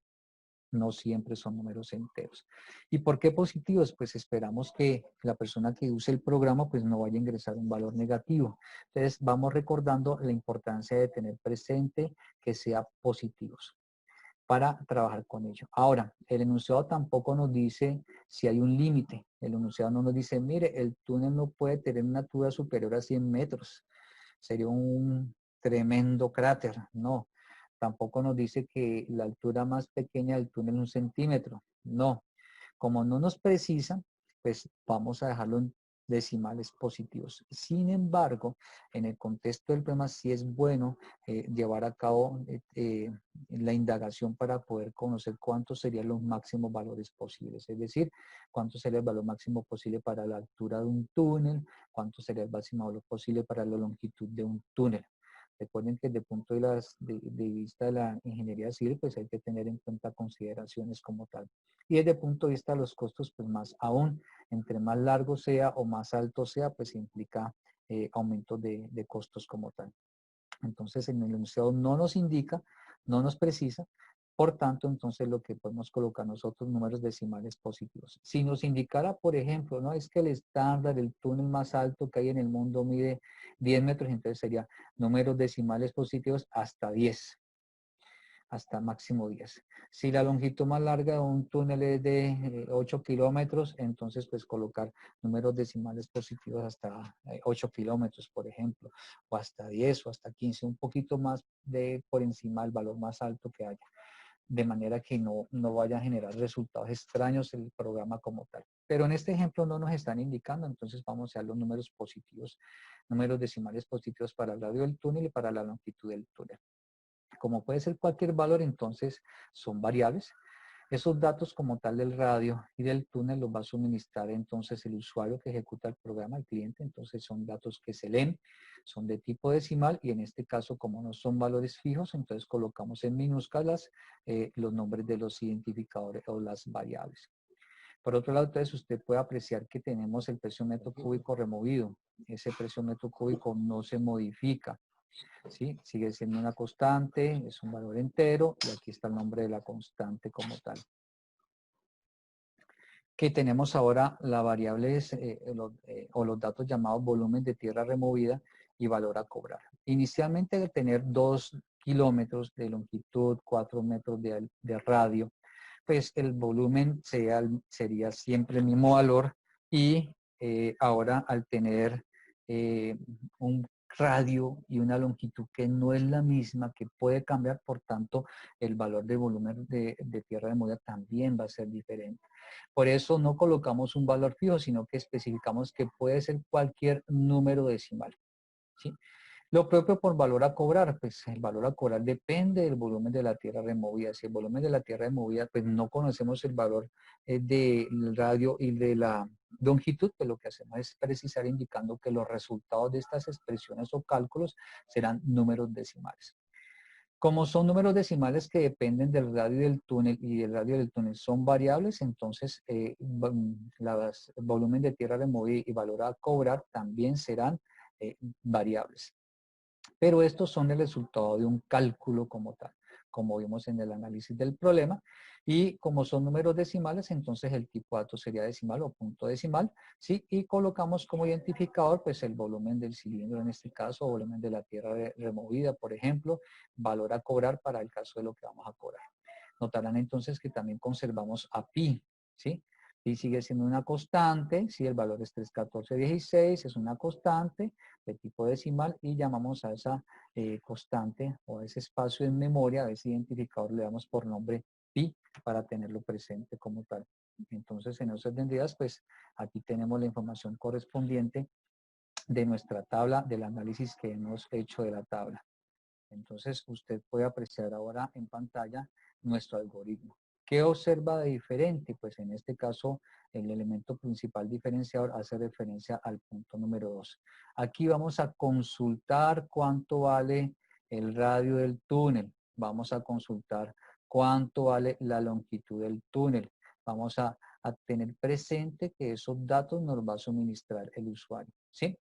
No siempre son números enteros. ¿Y por qué positivos? Pues esperamos que la persona que use el programa pues no vaya a ingresar un valor negativo. Entonces vamos recordando la importancia de tener presente que sea positivos para trabajar con ello. Ahora, el enunciado tampoco nos dice si hay un límite. El enunciado no nos dice, mire, el túnel no puede tener una altura superior a 100 metros. Sería un tremendo cráter. No. Tampoco nos dice que la altura más pequeña del túnel es 1 centímetro. No. Como no nos precisa, pues vamos a dejarlo en decimales positivos. Sin embargo, en el contexto del problema sí es bueno llevar a cabo la indagación para poder conocer cuántos serían los máximos valores posibles. Es decir, cuánto sería el valor máximo posible para la altura de un túnel, cuánto sería el máximo valor posible para la longitud de un túnel. Recuerden que desde el punto de vista de la ingeniería civil, pues hay que tener en cuenta consideraciones como tal. Y desde el punto de vista de los costos, pues más aún, entre más largo sea o más alto sea, pues implica aumento de costos como tal. Entonces, en el enunciado no nos indica, no nos precisa, por tanto, entonces lo que podemos colocar nosotros, números decimales positivos. Si nos indicara, por ejemplo, no es que el estándar, el túnel más alto que hay en el mundo mide 10 metros, entonces sería números decimales positivos hasta 10, hasta máximo 10. Si la longitud más larga de un túnel es de 8 kilómetros, entonces pues colocar números decimales positivos hasta 8 kilómetros, por ejemplo, o hasta 10 o hasta 15, un poquito más de por encima del valor más alto que haya. de manera que no vaya a generar resultados extraños el programa como tal. Pero en este ejemplo no nos están indicando, entonces vamos a dar los números positivos, números decimales positivos para el radio del túnel y para la longitud del túnel. Como puede ser cualquier valor, entonces son variables. Esos datos como tal del radio y del túnel los va a suministrar entonces el usuario que ejecuta el programa, el cliente. Entonces son datos que se leen, son de tipo decimal y en este caso como no son valores fijos, entonces colocamos en minúsculas los nombres de los identificadores o las variables. Por otro lado, entonces usted puede apreciar que tenemos el precio metro cúbico removido. Ese precio metro cúbico no se modifica. ¿Sí? Sigue siendo una constante, es un valor entero y aquí está el nombre de la constante como tal. Que tenemos ahora la variable o los datos llamados volumen de tierra removida y valor a cobrar. Inicialmente de tener 2 kilómetros de longitud, 4 metros de radio, pues el volumen sería siempre el mismo valor y ahora al tener un radio y una longitud que no es la misma, que puede cambiar, por tanto, el valor de volumen de tierra removida también va a ser diferente. Por eso no colocamos un valor fijo, sino que especificamos que puede ser cualquier número decimal, ¿sí? Lo propio por valor a cobrar, pues el valor a cobrar depende del volumen de la tierra removida. Si el volumen de la tierra removida, pues no conocemos el valor del radio y de la longitud, pues lo que hacemos es precisar indicando que los resultados de estas expresiones o cálculos serán números decimales. Como son números decimales que dependen del radio del túnel y el radio del túnel son variables, entonces el volumen de tierra removida y valor a cobrar también serán variables. Pero estos son el resultado de un cálculo como tal, como vimos en el análisis del problema. Y como son números decimales, entonces el tipo de datos sería decimal o punto decimal, ¿sí? Y colocamos como identificador, pues el volumen del cilindro en este caso, o volumen de la tierra removida, por ejemplo, valor a cobrar para el caso de lo que vamos a cobrar. Notarán entonces que también conservamos a pi, ¿sí? Pi sigue siendo una constante, si el valor es 31416, es una constante de tipo decimal y llamamos a esa constante o a ese espacio en memoria, a ese identificador le damos por nombre pi para tenerlo presente como tal. Entonces en esos orden de ideas, pues aquí tenemos la información correspondiente de nuestra tabla, del análisis que hemos hecho de la tabla. Entonces usted puede apreciar ahora en pantalla nuestro algoritmo. ¿Qué observa de diferente? Pues en este caso el elemento principal diferenciador hace referencia al punto número 2. Aquí vamos a consultar cuánto vale el radio del túnel. Vamos a consultar cuánto vale la longitud del túnel. Vamos a tener presente que esos datos nos va a suministrar el usuario, ¿sí?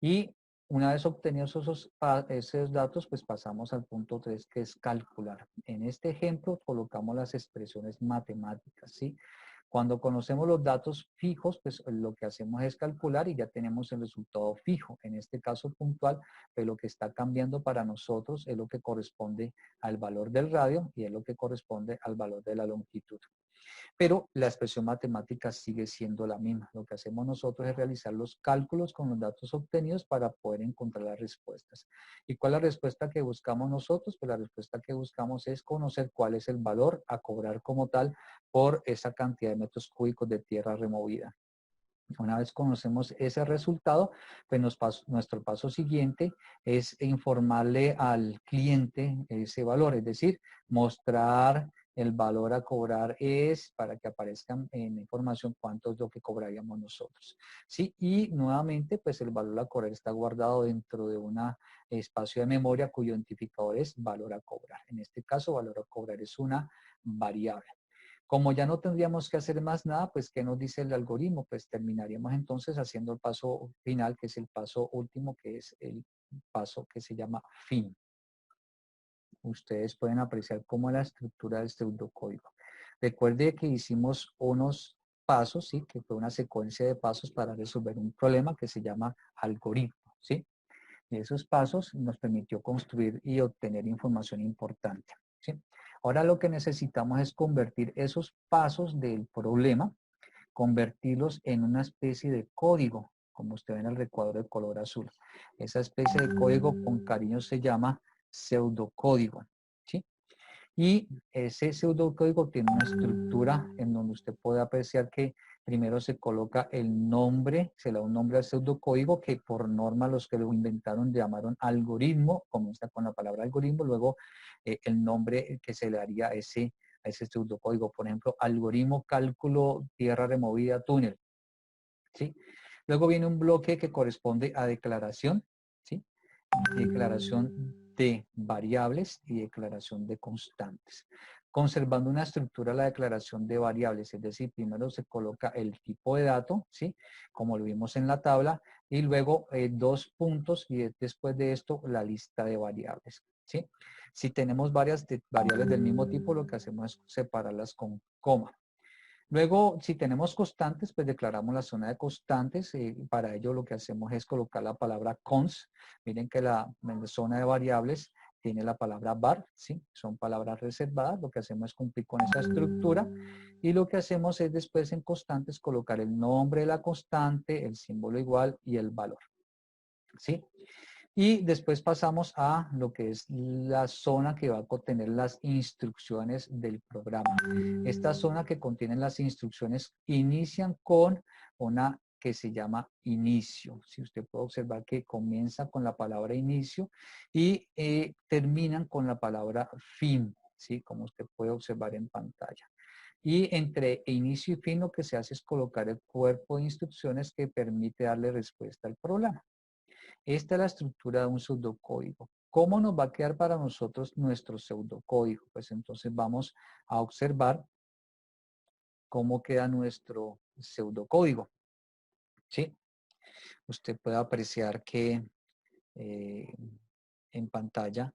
Y una vez obtenidos esos datos, pues pasamos al punto 3, que es calcular. En este ejemplo colocamos las expresiones matemáticas, ¿sí? Cuando conocemos los datos fijos, pues lo que hacemos es calcular y ya tenemos el resultado fijo. En este caso puntual, pues lo que está cambiando para nosotros es lo que corresponde al valor del radio y es lo que corresponde al valor de la longitud. Pero la expresión matemática sigue siendo la misma. Lo que hacemos nosotros es realizar los cálculos con los datos obtenidos para poder encontrar las respuestas. ¿Y cuál es la respuesta que buscamos nosotros? Pues la respuesta que buscamos es conocer cuál es el valor a cobrar como tal por esa cantidad de metros cúbicos de tierra removida. Una vez conocemos ese resultado, pues nuestro paso siguiente es informarle al cliente ese valor, es decir, mostrar el valor a cobrar es para que aparezcan en la información cuánto es lo que cobraríamos nosotros. ¿Sí? Y nuevamente, pues el valor a cobrar está guardado dentro de un espacio de memoria cuyo identificador es valor a cobrar. En este caso, valor a cobrar es una variable. Como ya no tendríamos que hacer más nada, pues ¿qué nos dice el algoritmo? Pues terminaríamos entonces haciendo el paso final, que es el paso último, que es el paso que se llama fin. Ustedes pueden apreciar cómo es la estructura del pseudocódigo. Recuerde que hicimos unos pasos, ¿sí? Que fue una secuencia de pasos para resolver un problema que se llama algoritmo, ¿sí? Y esos pasos nos permitió construir y obtener información importante, ¿sí? Ahora lo que necesitamos es convertir esos pasos del problema, convertirlos en una especie de código, como usted ve en el recuadro de color azul. Esa especie de código con cariño se llama pseudocódigo, ¿sí? Y ese pseudocódigo tiene una estructura en donde usted puede apreciar que primero se coloca el nombre, se le da un nombre al pseudocódigo que por norma los que lo inventaron llamaron algoritmo, comienza con la palabra algoritmo, luego el nombre que se le daría a ese pseudocódigo, por ejemplo, algoritmo cálculo tierra removida túnel, ¿sí? Luego viene un bloque que corresponde a declaración, ¿sí? Declaración de variables y declaración de constantes. Conservando una estructura la declaración de variables, es decir, primero se coloca el tipo de dato, ¿sí? Como lo vimos en la tabla, y luego dos puntos y después de esto la lista de variables, ¿sí? Si tenemos varias variables del mismo tipo, lo que hacemos es separarlas con coma. Luego, si tenemos constantes, pues declaramos la zona de constantes. Para ello lo que hacemos es colocar la palabra cons. Miren que en la zona de variables tiene la palabra var, ¿sí? Son palabras reservadas. Lo que hacemos es cumplir con esa estructura. Y lo que hacemos es después en constantes colocar el nombre de la constante, el símbolo igual y el valor, ¿sí? Y después pasamos a lo que es la zona que va a contener las instrucciones del programa. Esta zona que contiene las instrucciones inician con una que se llama inicio. Si usted puede observar que comienza con la palabra inicio y terminan con la palabra fin, ¿sí? Como usted puede observar en pantalla. Y entre inicio y fin lo que se hace es colocar el cuerpo de instrucciones que permite darle respuesta al programa. Esta es la estructura de un pseudocódigo. ¿Cómo nos va a quedar para nosotros nuestro pseudocódigo? Pues entonces vamos a observar cómo queda nuestro pseudocódigo, ¿sí? Usted puede apreciar que eh, en pantalla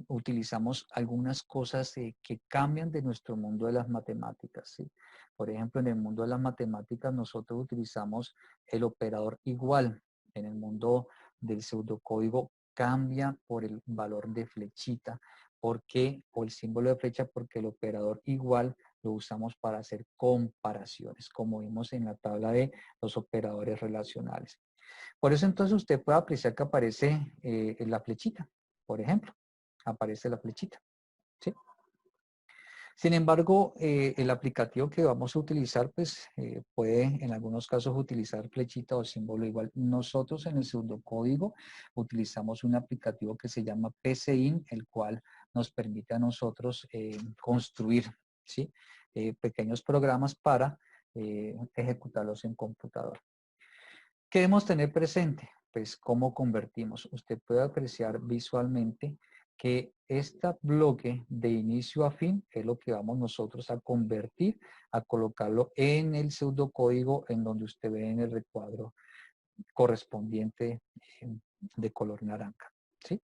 utilizamos algunas cosas que cambian de nuestro mundo de las matemáticas, ¿sí? Por ejemplo, en el mundo de las matemáticas nosotros utilizamos el operador igual. En el mundo del pseudocódigo cambia por el valor de flechita. ¿Por qué? O el símbolo de flecha, porque el operador igual lo usamos para hacer comparaciones, como vimos en la tabla de los operadores relacionales. Por eso entonces usted puede apreciar que aparece la flechita, por ejemplo. Aparece la flechita, ¿sí? Sin embargo, el aplicativo que vamos a utilizar, pues puede en algunos casos utilizar flechita o símbolo igual. Nosotros en el pseudocódigo utilizamos un aplicativo que se llama PCIN, el cual nos permite a nosotros construir, ¿sí? Pequeños programas para ejecutarlos en computador. ¿Qué debemos tener presente? Pues cómo convertimos. Usted puede apreciar visualmente que este bloque de inicio a fin es lo que vamos nosotros a convertir, a colocarlo en el pseudocódigo en donde usted ve en el recuadro correspondiente de color naranja, ¿sí?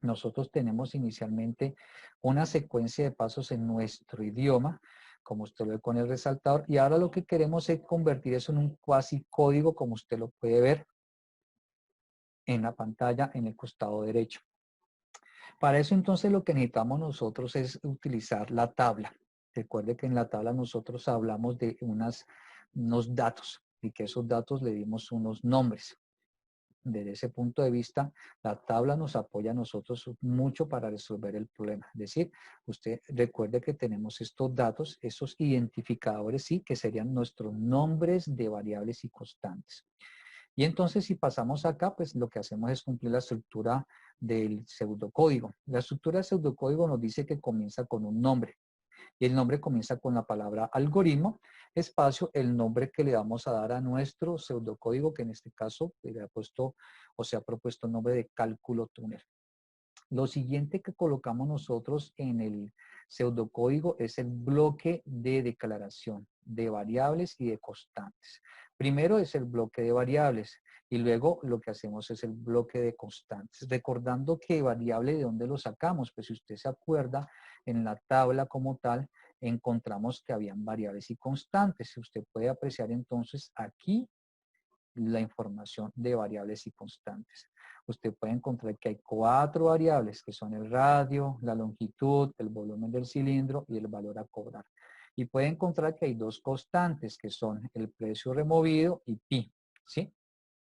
Nosotros tenemos inicialmente una secuencia de pasos en nuestro idioma, como usted lo ve con el resaltador, y ahora lo que queremos es convertir eso en un cuasi código, como usted lo puede ver en la pantalla en el costado derecho. Para eso entonces lo que necesitamos nosotros es utilizar la tabla. Recuerde que en la tabla nosotros hablamos de unos datos y que esos datos le dimos unos nombres. Desde ese punto de vista, la tabla nos apoya a nosotros mucho para resolver el problema. Es decir, usted recuerde que tenemos estos datos, esos identificadores, sí, que serían nuestros nombres de variables y constantes. Y entonces si pasamos acá, pues lo que hacemos es cumplir la estructura del pseudocódigo. La estructura del pseudocódigo nos dice que comienza con un nombre. Y el nombre comienza con la palabra algoritmo, espacio, el nombre que le vamos a dar a nuestro pseudocódigo, que en este caso le ha puesto o se ha propuesto el nombre de cálculo túnel. Lo siguiente que colocamos nosotros en el pseudocódigo es el bloque de declaración de variables y de constantes. Primero es el bloque de variables y luego lo que hacemos es el bloque de constantes. Recordando que variable, ¿de dónde lo sacamos? Pues si usted se acuerda, en la tabla como tal, encontramos que habían variables y constantes. Usted puede apreciar entonces aquí la información de variables y constantes. Usted puede encontrar que hay 4 variables que son el radio, la longitud, el volumen del cilindro y el valor a cobrar. Y puede encontrar que hay 2 constantes que son el precio removido y pi, ¿sí?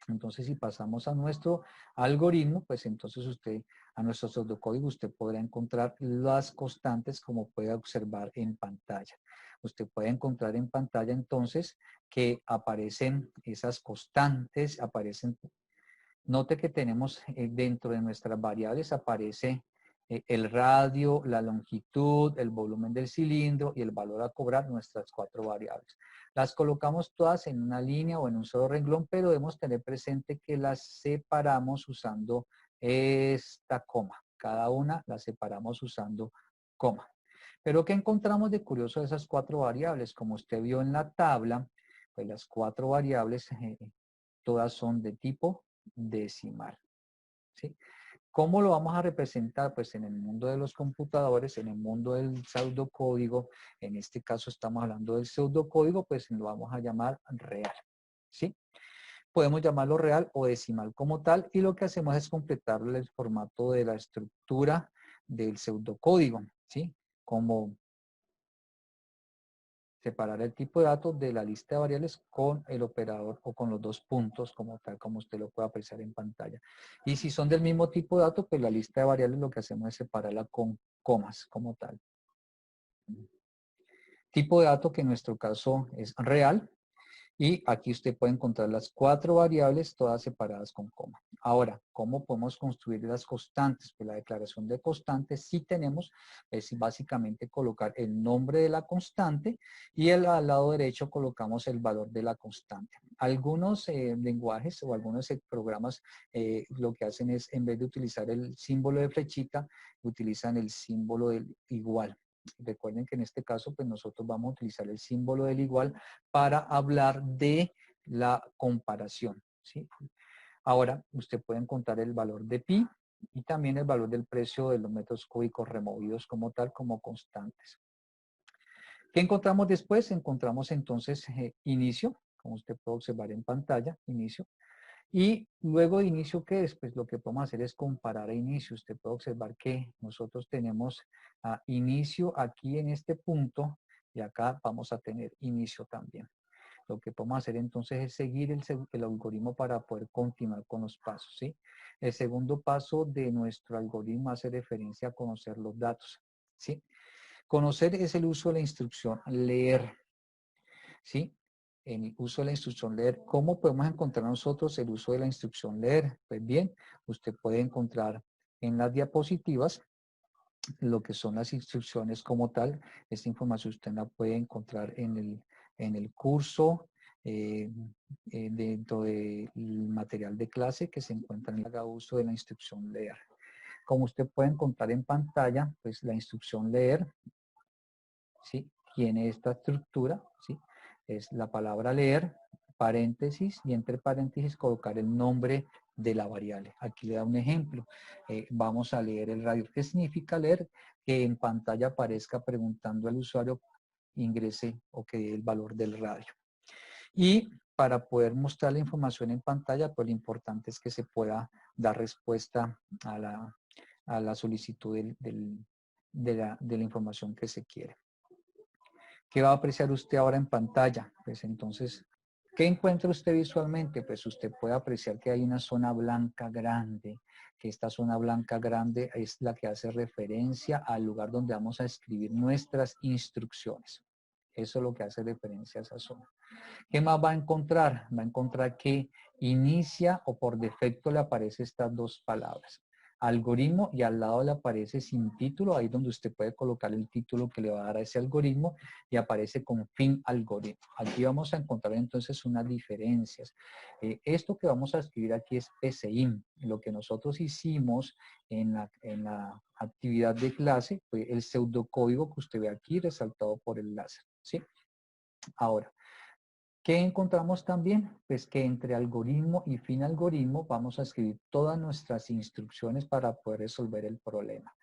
Entonces, si pasamos a nuestro algoritmo, pues entonces usted a nuestro pseudocódigo, usted podrá encontrar las constantes como puede observar en pantalla. Usted puede encontrar en pantalla entonces que aparecen esas constantes, aparecen. Note que tenemos dentro de nuestras variables aparece el radio, la longitud, el volumen del cilindro y el valor a cobrar, nuestras 4 variables. Las colocamos todas en una línea o en un solo renglón, pero debemos tener presente que las separamos usando esta coma. Cada una la separamos usando coma. Pero ¿qué encontramos de curioso de esas 4 variables? Como usted vio en la tabla, pues las 4 variables todas son de tipo decimal. ¿Sí? ¿Cómo lo vamos a representar? Pues en el mundo de los computadores, en el mundo del pseudocódigo, en este caso estamos hablando del pseudocódigo, pues lo vamos a llamar real. ¿Sí? Podemos llamarlo real o decimal como tal, y lo que hacemos es completarle el formato de la estructura del pseudocódigo, ¿sí? Como separar el tipo de datos de la lista de variables con el operador o con los 2 puntos, como tal, como usted lo puede apreciar en pantalla. Y si son del mismo tipo de datos, pues la lista de variables lo que hacemos es separarla con comas, como tal. Tipo de dato que en nuestro caso es real. Y aquí usted puede encontrar las 4 variables todas separadas con coma. Ahora, ¿cómo podemos construir las constantes? Pues la declaración de constantes sí tenemos, es básicamente colocar el nombre de la constante y al lado derecho colocamos el valor de la constante. Algunos lenguajes o algunos programas lo que hacen es, en vez de utilizar el símbolo de flechita, utilizan el símbolo del igual. Recuerden que en este caso, pues nosotros vamos a utilizar el símbolo del igual para hablar de la comparación, ¿sí? Ahora, usted puede encontrar el valor de pi y también el valor del precio de los metros cúbicos removidos como tal, como constantes. ¿Qué encontramos después? Encontramos entonces inicio, como usted puede observar en pantalla, inicio. Y luego de inicio, ¿qué es? Pues lo que podemos hacer es comparar a inicio. Usted puede observar que nosotros tenemos a inicio aquí en este punto y acá vamos a tener inicio también. Lo que podemos hacer entonces es seguir el algoritmo para poder continuar con los pasos, ¿sí? El segundo paso de nuestro algoritmo hace referencia a conocer los datos, ¿sí? Conocer es el uso de la instrucción leer, ¿sí? El uso de la instrucción leer. ¿Cómo podemos encontrar nosotros el uso de la instrucción leer? Pues bien, usted puede encontrar en las diapositivas lo que son las instrucciones como tal. Esta información usted la puede encontrar en el curso, dentro del material de clase que se encuentra en el haga uso de la instrucción leer. Como usted puede encontrar en pantalla, pues la instrucción leer, ¿sí? Tiene esta estructura, ¿sí? Es la palabra leer, paréntesis, y entre paréntesis colocar el nombre de la variable. Aquí le da un ejemplo. Vamos a leer el radio. ¿Qué significa leer? Que en pantalla aparezca preguntando al usuario, ingrese o que dé el valor del radio. Y para poder mostrar la información en pantalla, pues lo importante es que se pueda dar respuesta a la solicitud de la información que se quiere. ¿Qué va a apreciar usted ahora en pantalla? Pues entonces, ¿qué encuentra usted visualmente? Pues usted puede apreciar que hay una zona blanca grande, que esta zona blanca grande es la que hace referencia al lugar donde vamos a escribir nuestras instrucciones. Eso es lo que hace referencia a esa zona. ¿Qué más va a encontrar? Va a encontrar que inicia o por defecto le aparecen estas 2 palabras. Algoritmo, y al lado le aparece sin título, ahí donde usted puede colocar el título que le va a dar a ese algoritmo y aparece con fin algoritmo. Aquí vamos a encontrar entonces unas diferencias. Esto que vamos a escribir aquí es PCIN. Lo que nosotros hicimos en la actividad de clase fue el pseudocódigo que usted ve aquí resaltado por el láser, ¿sí? Ahora, ¿qué encontramos también? Pues que entre algoritmo y fin algoritmo vamos a escribir todas nuestras instrucciones para poder resolver el problema.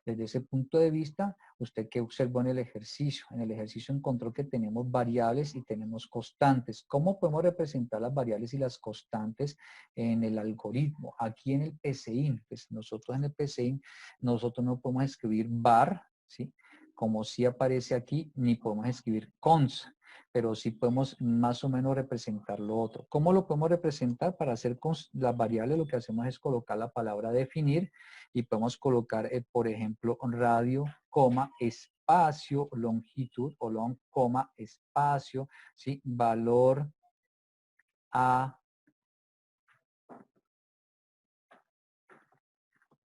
Desde ese punto de vista, ¿usted qué observó en el ejercicio? En el ejercicio encontró que tenemos variables y tenemos constantes. ¿Cómo podemos representar las variables y las constantes en el algoritmo? Aquí en el PCIN, pues nosotros en el PCIN, nosotros no podemos escribir var, ¿sí? Como sí aparece aquí, ni podemos escribir cons. pero sí podemos más o menos representar lo otro. ¿Cómo lo podemos representar? Para hacer con las variables lo que hacemos es colocar la palabra definir y podemos colocar, por ejemplo, radio, coma, espacio, longitud o long, coma, espacio, ¿sí? Valor a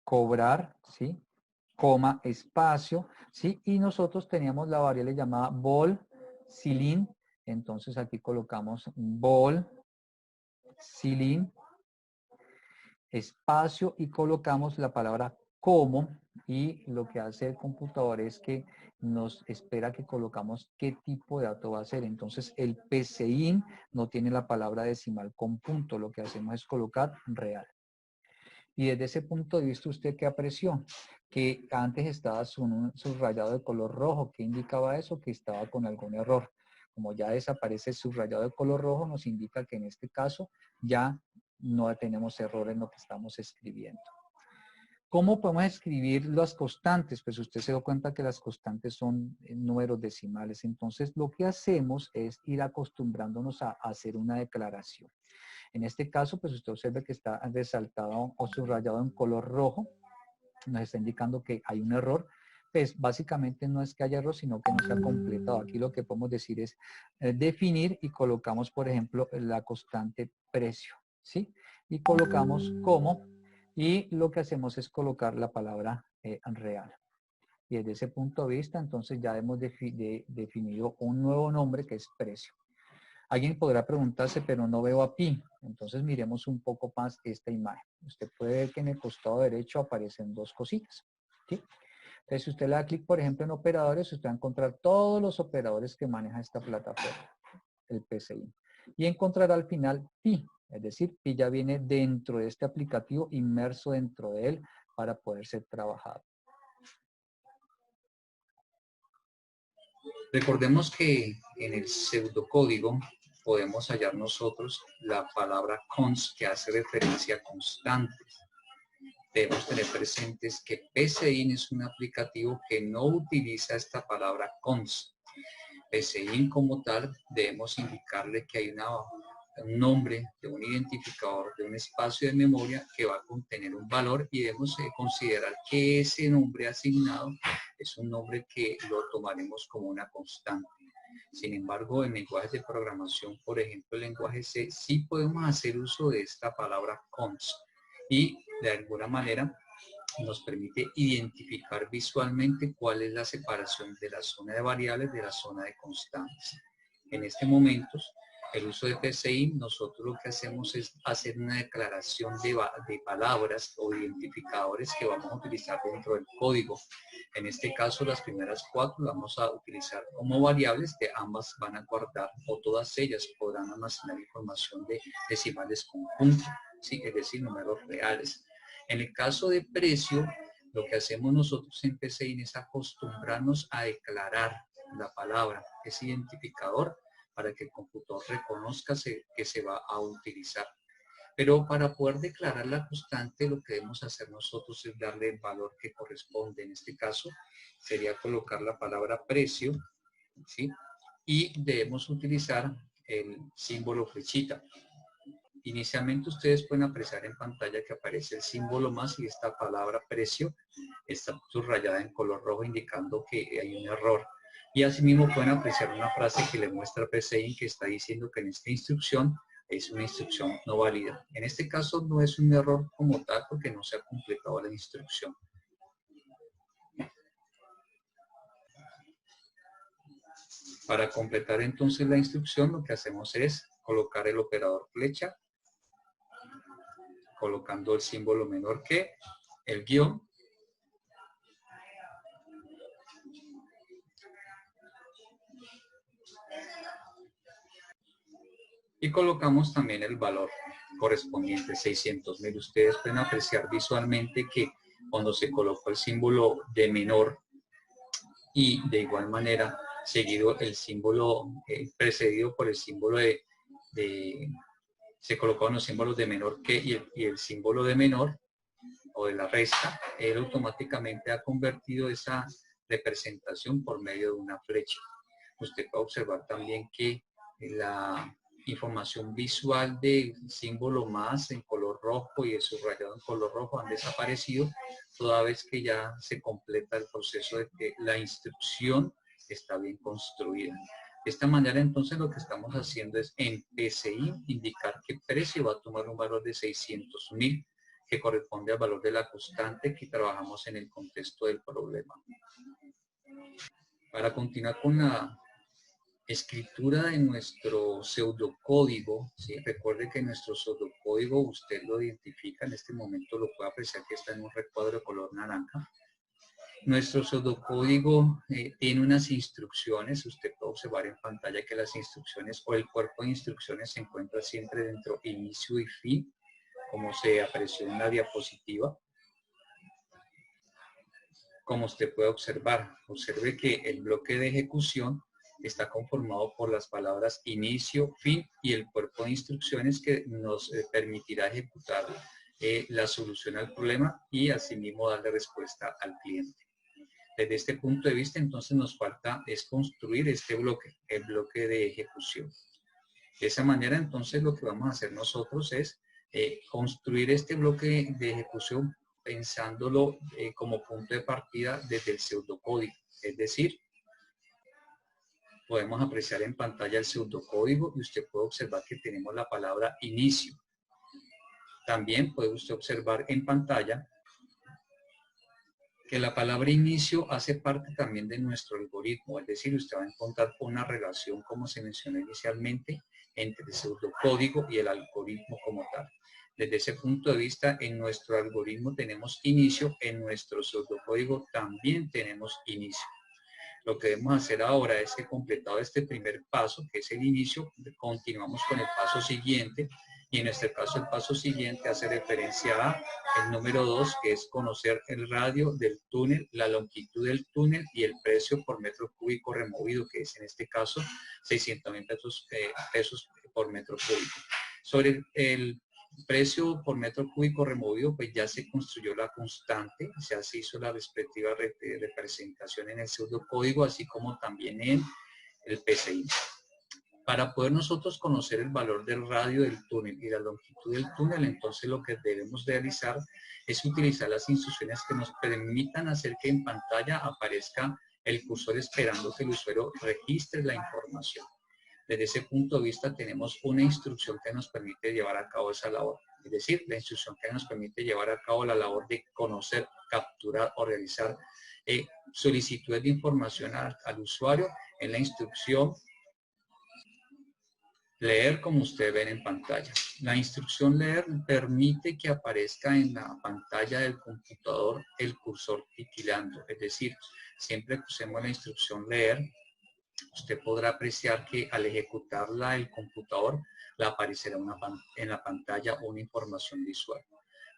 cobrar, ¿sí? Coma, espacio, ¿sí? Y nosotros teníamos la variable llamada vol, cilin, entonces aquí colocamos vol, cilin, espacio y colocamos la palabra como y lo que hace el computador es que nos espera que colocamos qué tipo de dato va a ser. Entonces el PCIN no tiene la palabra decimal con punto, lo que hacemos es colocar real. Y desde ese punto de vista, ¿usted qué apreció? Que antes estaba subrayado de color rojo. ¿Qué indicaba eso? Que estaba con algún error. Como ya desaparece el subrayado de color rojo, nos indica que en este caso ya no tenemos error en lo que estamos escribiendo. ¿Cómo podemos escribir las constantes? Pues usted se da cuenta que las constantes son números decimales. Entonces, lo que hacemos es ir acostumbrándonos a hacer una declaración. En este caso, pues usted observa que está resaltado o subrayado en color rojo. Nos está indicando que hay un error. Pues básicamente no es que haya error, sino que no se ha completado. Aquí lo que podemos decir es definir y colocamos, por ejemplo, la constante precio, ¿sí? Y colocamos como y lo que hacemos es colocar la palabra real. Y desde ese punto de vista, entonces ya hemos definido un nuevo nombre que es precio. Alguien podrá preguntarse, pero no veo a pi. Entonces miremos un poco más esta imagen. Usted puede ver que en el costado derecho aparecen dos cositas, ¿sí? Entonces, si usted le da clic, por ejemplo, en operadores, usted va a encontrar todos los operadores que maneja esta plataforma, el PCI. Y encontrará al final pi, es decir, pi ya viene dentro de este aplicativo, inmerso dentro de él para poder ser trabajado. Recordemos que en el pseudocódigo podemos hallar nosotros la palabra const, que hace referencia a constantes. Debemos tener presentes que PCIN es un aplicativo que no utiliza esta palabra const. PCIN como tal, debemos indicarle que hay un nombre de un identificador de un espacio de memoria que va a contener un valor y debemos considerar que ese nombre asignado es un nombre que lo tomaremos como una constante. Sin embargo, en lenguajes de programación, por ejemplo, el lenguaje C, sí podemos hacer uso de esta palabra const y de alguna manera nos permite identificar visualmente cuál es la separación de la zona de variables de la zona de constantes. En este momento, el uso de PCI, nosotros lo que hacemos es hacer una declaración de palabras o identificadores que vamos a utilizar dentro del código. En este caso, las primeras 4 las vamos a utilizar como variables que ambas van a guardar o todas ellas podrán almacenar información de decimales con punto, ¿sí? Es decir, números reales. En el caso de precio, lo que hacemos nosotros en PCI es acostumbrarnos a declarar la palabra, ese identificador, para que el computador reconozca que se va a utilizar. Pero para poder declarar la constante, lo que debemos hacer nosotros es darle el valor que corresponde. En este caso, sería colocar la palabra precio, ¿sí? Y debemos utilizar el símbolo flechita. Inicialmente ustedes pueden apreciar en pantalla que aparece el símbolo más y esta palabra precio está subrayada en color rojo indicando que hay un error. Y asimismo pueden apreciar una frase que le muestra PCI que está diciendo que en esta instrucción es una instrucción no válida. En este caso no es un error como tal porque no se ha completado la instrucción. Para completar entonces la instrucción lo que hacemos es colocar el operador flecha, colocando el símbolo menor que, el guión, y colocamos también el valor correspondiente, 600.000. Ustedes pueden apreciar visualmente que cuando se colocó el símbolo de menor y de igual manera seguido el símbolo precedido por el símbolo se colocaron los símbolos de menor que y el símbolo de menor o de la resta, él automáticamente ha convertido esa representación por medio de una flecha. usted puede observar también que la información visual del símbolo más en color rojo y el subrayado en color rojo han desaparecido, toda vez que ya se completa el proceso de que la instrucción está bien construida. De esta manera, entonces, lo que estamos haciendo es en PCI indicar qué precio va a tomar un valor de 600.000, que corresponde al valor de la constante que trabajamos en el contexto del problema. Para continuar con la escritura de nuestro pseudocódigo, ¿sí? Recuerde que nuestro pseudocódigo usted lo identifica, en este momento lo puede apreciar que está en un recuadro de color naranja. Nuestro pseudocódigo tiene unas instrucciones, usted puede observar en pantalla que las instrucciones o el cuerpo de instrucciones se encuentra siempre dentro de inicio y fin, como se apreció en la diapositiva. Como usted puede observar, observe que el bloque de ejecución está conformado por las palabras inicio, fin y el cuerpo de instrucciones que nos permitirá ejecutar la solución al problema y asimismo darle respuesta al cliente. Desde este punto de vista, entonces nos falta es construir este bloque, el bloque de ejecución. De esa manera, entonces, lo que vamos a hacer nosotros es construir este bloque de ejecución pensándolo como punto de partida desde el pseudocódigo. Es decir, podemos apreciar en pantalla el pseudocódigo y usted puede observar que tenemos la palabra inicio. También puede usted observar en pantalla que la palabra inicio hace parte también de nuestro algoritmo, es decir, usted va a encontrar una relación, como se mencionó inicialmente, entre el pseudocódigo y el algoritmo como tal. Desde ese punto de vista, en nuestro algoritmo tenemos inicio, en nuestro pseudocódigo también tenemos inicio. Lo que debemos hacer ahora es que, completado este primer paso, que es el inicio, continuamos con el paso siguiente, y en este caso el paso siguiente hace referencia a el número 2, que es conocer el radio del túnel, la longitud del túnel y el precio por metro cúbico removido, que es en este caso 600.000 pesos por metro cúbico. Sobre el precio por metro cúbico removido, pues ya se construyó la constante, ya se hizo la respectiva representación en el pseudocódigo, así como también en el PCI. Para poder nosotros conocer el valor del radio del túnel y la longitud del túnel, entonces lo que debemos realizar es utilizar las instrucciones que nos permitan hacer que en pantalla aparezca el cursor esperando que el usuario registre la información. Desde ese punto de vista tenemos una instrucción que nos permite llevar a cabo esa labor. Es decir, la instrucción que nos permite llevar a cabo la labor de conocer, capturar o realizar solicitudes de información al usuario en la instrucción leer, como ustedes ven en pantalla. La instrucción leer permite que aparezca en la pantalla del computador el cursor titilando. Es decir, siempre que usemos la instrucción leer, usted podrá apreciar que al ejecutarla el computador le aparecerá en la pantalla una información visual.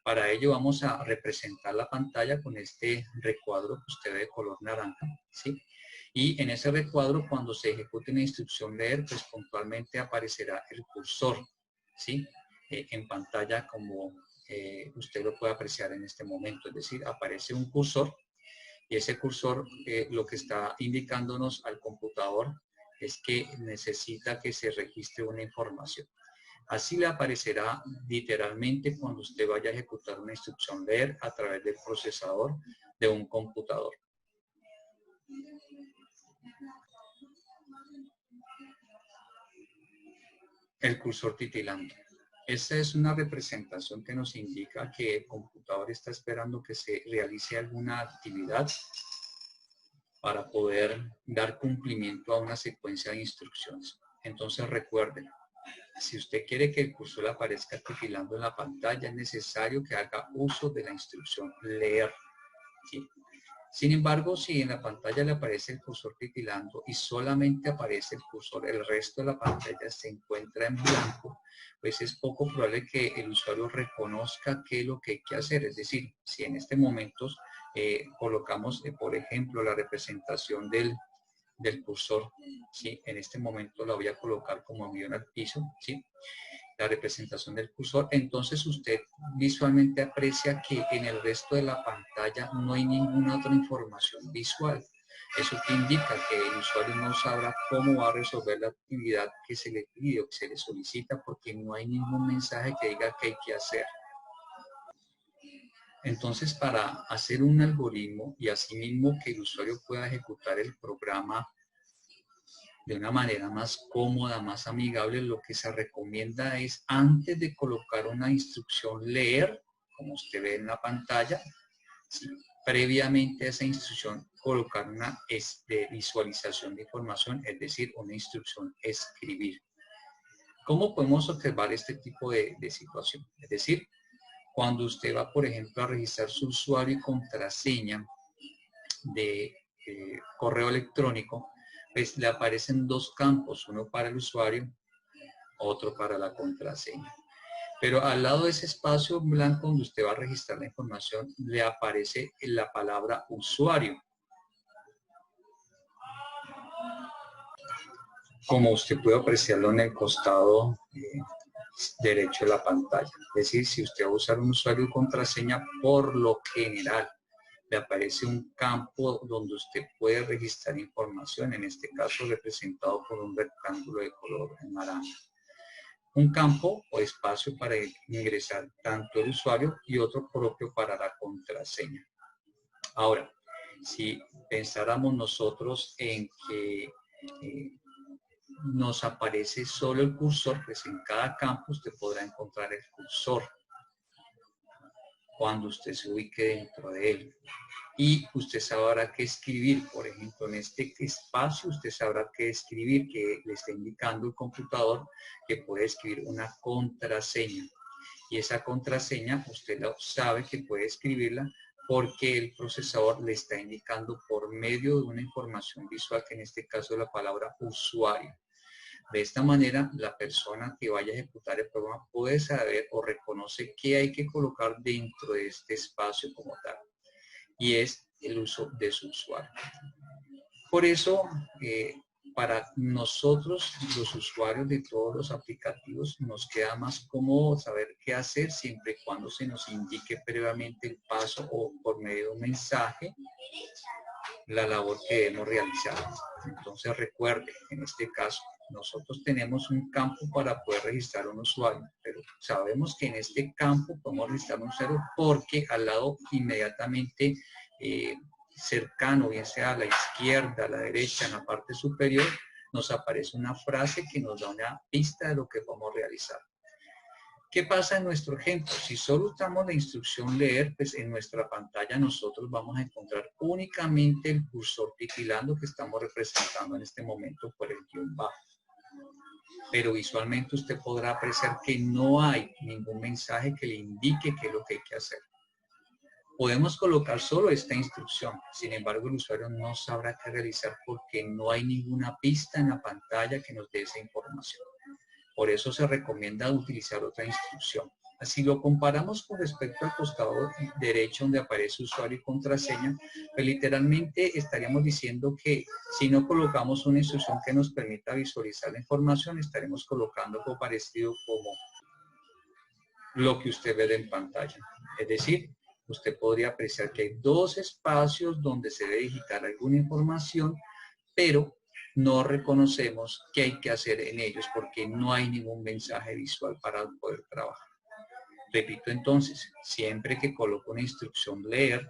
Para ello vamos a representar la pantalla con este recuadro que usted ve de color naranja, ¿sí? Y en ese recuadro, cuando se ejecute la instrucción leer, pues puntualmente aparecerá el cursor, ¿sí? En pantalla, como usted lo puede apreciar en este momento. Es decir, aparece un cursor y ese cursor lo que está indicándonos al computador es que necesita que se registre una información. Así le aparecerá literalmente cuando usted vaya a ejecutar una instrucción leer a través del procesador de un computador. El cursor titilando. Esta es una representación que nos indica que el computador está esperando que se realice alguna actividad para poder dar cumplimiento a una secuencia de instrucciones. Entonces recuerden, si usted quiere que el cursor aparezca titilando en la pantalla, es necesario que haga uso de la instrucción leer, ¿sí? Sin embargo, si en la pantalla le aparece el cursor titilando y solamente aparece el cursor, el resto de la pantalla se encuentra en blanco, pues es poco probable que el usuario reconozca qué es lo que hay que hacer. Es decir, si en este momento colocamos, por ejemplo, la representación del cursor, ¿sí? En este momento la voy a colocar como guión al piso, ¿sí? La representación del cursor, entonces usted visualmente aprecia que en el resto de la pantalla no hay ninguna otra información visual. Eso que indica que el usuario no sabrá cómo va a resolver la actividad que se le pide o que se le solicita porque no hay ningún mensaje que diga qué hay que hacer. Entonces, para hacer un algoritmo y asimismo que el usuario pueda ejecutar el programa de una manera más cómoda, más amigable, lo que se recomienda es, antes de colocar una instrucción leer, como usted ve en la pantalla, ¿sí?, previamente a esa instrucción colocar una de visualización de información, es decir, una instrucción escribir. ¿Cómo podemos observar este tipo de situación? Es decir, cuando usted va, por ejemplo, a registrar su usuario y contraseña de correo electrónico, pues le aparecen dos campos, uno para el usuario, otro para la contraseña. Pero al lado de ese espacio blanco donde usted va a registrar la información, le aparece la palabra usuario. Como usted puede apreciarlo en el costado derecho de la pantalla. Es decir, si usted va a usar un usuario y contraseña, por lo general le aparece un campo donde usted puede registrar información, en este caso representado por un rectángulo de color naranja. Un campo o espacio para ingresar tanto el usuario y otro propio para la contraseña. Ahora, si pensáramos nosotros en que nos aparece solo el cursor, pues en cada campo usted podrá encontrar el cursor cuando usted se ubique dentro de él. Y usted sabrá qué escribir, por ejemplo, en este espacio usted sabrá qué escribir, que le está indicando el computador que puede escribir una contraseña. Y esa contraseña usted sabe que puede escribirla porque el procesador le está indicando por medio de una información visual, que en este caso es la palabra usuario. De esta manera, la persona que vaya a ejecutar el programa puede saber o reconoce qué hay que colocar dentro de este espacio como tal, y es el uso de su usuario. Por eso, para nosotros, los usuarios de todos los aplicativos, nos queda más cómodo saber qué hacer siempre y cuando se nos indique previamente el paso o por medio de un mensaje la labor que debemos realizar. Entonces recuerde, en este caso, nosotros tenemos un campo para poder registrar un usuario, pero sabemos que en este campo podemos registrar un usuario porque al lado inmediatamente cercano, bien sea a la izquierda, a la derecha, en la parte superior, nos aparece una frase que nos da una pista de lo que podemos realizar. ¿Qué pasa en nuestro ejemplo? Si solo usamos la instrucción leer, pues en nuestra pantalla nosotros vamos a encontrar únicamente el cursor titilando que estamos representando en este momento por el guión bajo. Pero visualmente usted podrá apreciar que no hay ningún mensaje que le indique qué es lo que hay que hacer. Podemos colocar solo esta instrucción, sin embargo el usuario no sabrá qué realizar porque no hay ninguna pista en la pantalla que nos dé esa información. Por eso se recomienda utilizar otra instrucción. Si lo comparamos con respecto al costado derecho donde aparece usuario y contraseña, pues literalmente estaríamos diciendo que si no colocamos una instrucción que nos permita visualizar la información, estaremos colocando algo parecido como lo que usted ve en pantalla. Es decir, usted podría apreciar que hay dos espacios donde se debe digitar alguna información, pero no reconocemos qué hay que hacer en ellos porque no hay ningún mensaje visual para poder trabajar. Repito entonces, siempre que coloque una instrucción leer,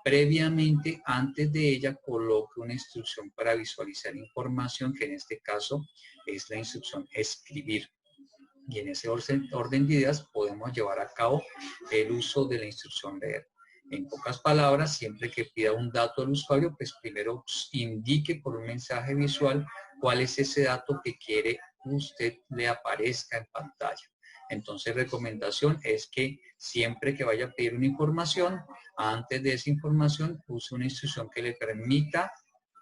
previamente antes de ella coloque una instrucción para visualizar información, que en este caso es la instrucción escribir. Y en ese orden de ideas podemos llevar a cabo el uso de la instrucción leer. En pocas palabras, siempre que pida un dato al usuario, pues primero indique por un mensaje visual cuál es ese dato que quiere usted le aparezca en pantalla. Entonces, recomendación es que siempre que vaya a pedir una información, antes de esa información, use una instrucción que le permita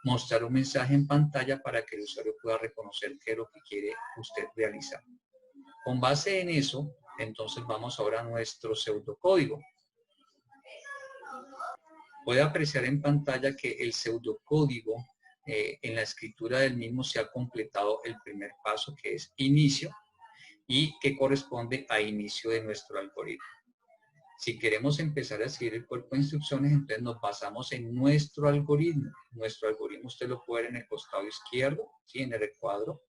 mostrar un mensaje en pantalla para que el usuario pueda reconocer qué es lo que quiere usted realizar. Con base en eso, entonces vamos ahora a nuestro pseudocódigo. Puede apreciar en pantalla que el pseudocódigo, en la escritura del mismo se ha completado el primer paso, que es inicio, y que corresponde a inicio de nuestro algoritmo. Si queremos empezar a escribir el cuerpo de instrucciones, entonces nos basamos en nuestro algoritmo. Nuestro algoritmo usted lo puede ver en el costado izquierdo, ¿sí? En el recuadro.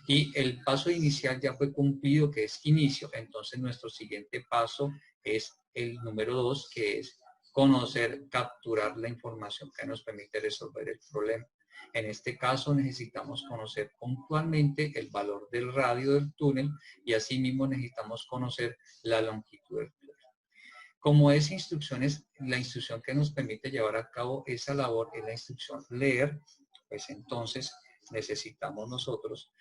Y el paso inicial ya fue cumplido, que es inicio. Entonces nuestro siguiente paso es el número 2, que es conocer, capturar la información que nos permite resolver el problema. En este caso necesitamos conocer puntualmente el valor del radio del túnel y asimismo necesitamos conocer la longitud del túnel. Como es instrucciones, la instrucción que nos permite llevar a cabo esa labor es la instrucción leer, pues entonces necesitamos nosotros,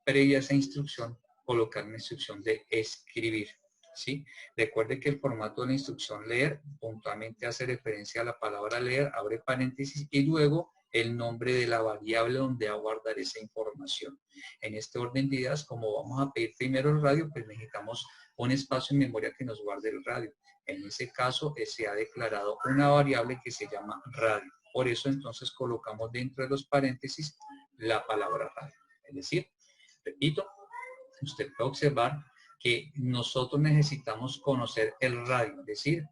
previa a esa instrucción, colocar una instrucción de escribir, ¿sí? Recuerde que el formato de la instrucción leer puntualmente hace referencia a la palabra leer, abre paréntesis y luego el nombre de la variable donde va a guardar esa información. En este orden de ideas, como vamos a pedir primero el radio, pues necesitamos un espacio en memoria que nos guarde el radio. En ese caso, se ha declarado una variable que se llama radio. Por eso, entonces, colocamos dentro de los paréntesis la palabra radio. Es decir, repito, usted puede observar que nosotros necesitamos conocer el radio. Es decir,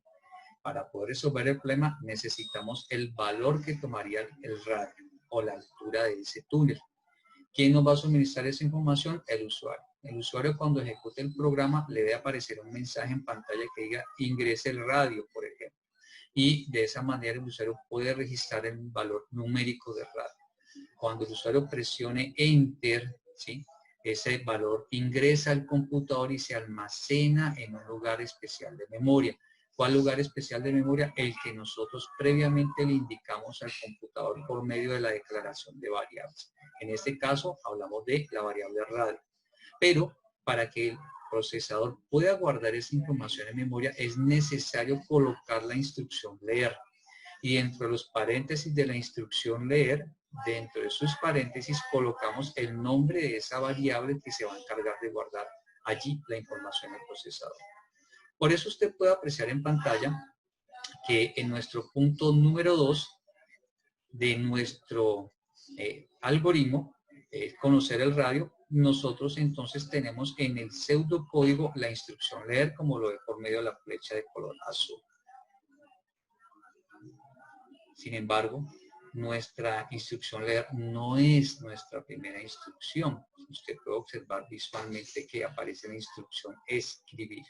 para poder resolver el problema necesitamos el valor que tomaría el radio o la altura de ese túnel. ¿Quién nos va a suministrar esa información? El usuario. El usuario, cuando ejecute el programa, le debe aparecer un mensaje en pantalla que diga ingrese el radio, por ejemplo. Y de esa manera el usuario puede registrar el valor numérico del radio. Cuando el usuario presione Enter, ¿sí?, ese valor ingresa al computador y se almacena en un lugar especial de memoria. ¿Cuál lugar especial de memoria? El que nosotros previamente le indicamos al computador por medio de la declaración de variables. En este caso hablamos de la variable radio. Pero para que el procesador pueda guardar esa información en memoria es necesario colocar la instrucción leer. Y dentro de los paréntesis de la instrucción leer, dentro de sus paréntesis colocamos el nombre de esa variable que se va a encargar de guardar allí la información del procesador. Por eso usted puede apreciar en pantalla que en nuestro punto número 2 de nuestro algoritmo, conocer el radio, nosotros entonces tenemos en el pseudocódigo la instrucción leer, como lo ve por medio de la flecha de color azul. Sin embargo, nuestra instrucción leer no es nuestra primera instrucción. Usted puede observar visualmente que aparece la instrucción escribir.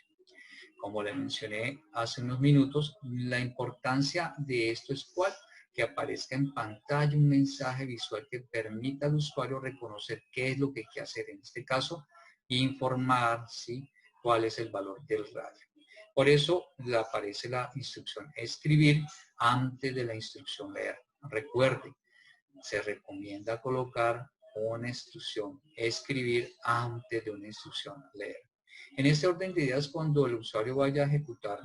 Como le mencioné hace unos minutos, la importancia de esto es ¿cuál? Que aparezca en pantalla un mensaje visual que permita al usuario reconocer qué es lo que hay que hacer. En este caso, informar, ¿sí?, cuál es el valor del radio. Por eso le aparece la instrucción escribir antes de la instrucción leer. Recuerde, se recomienda colocar una instrucción escribir antes de una instrucción leer. En este orden de ideas, cuando el usuario vaya a ejecutar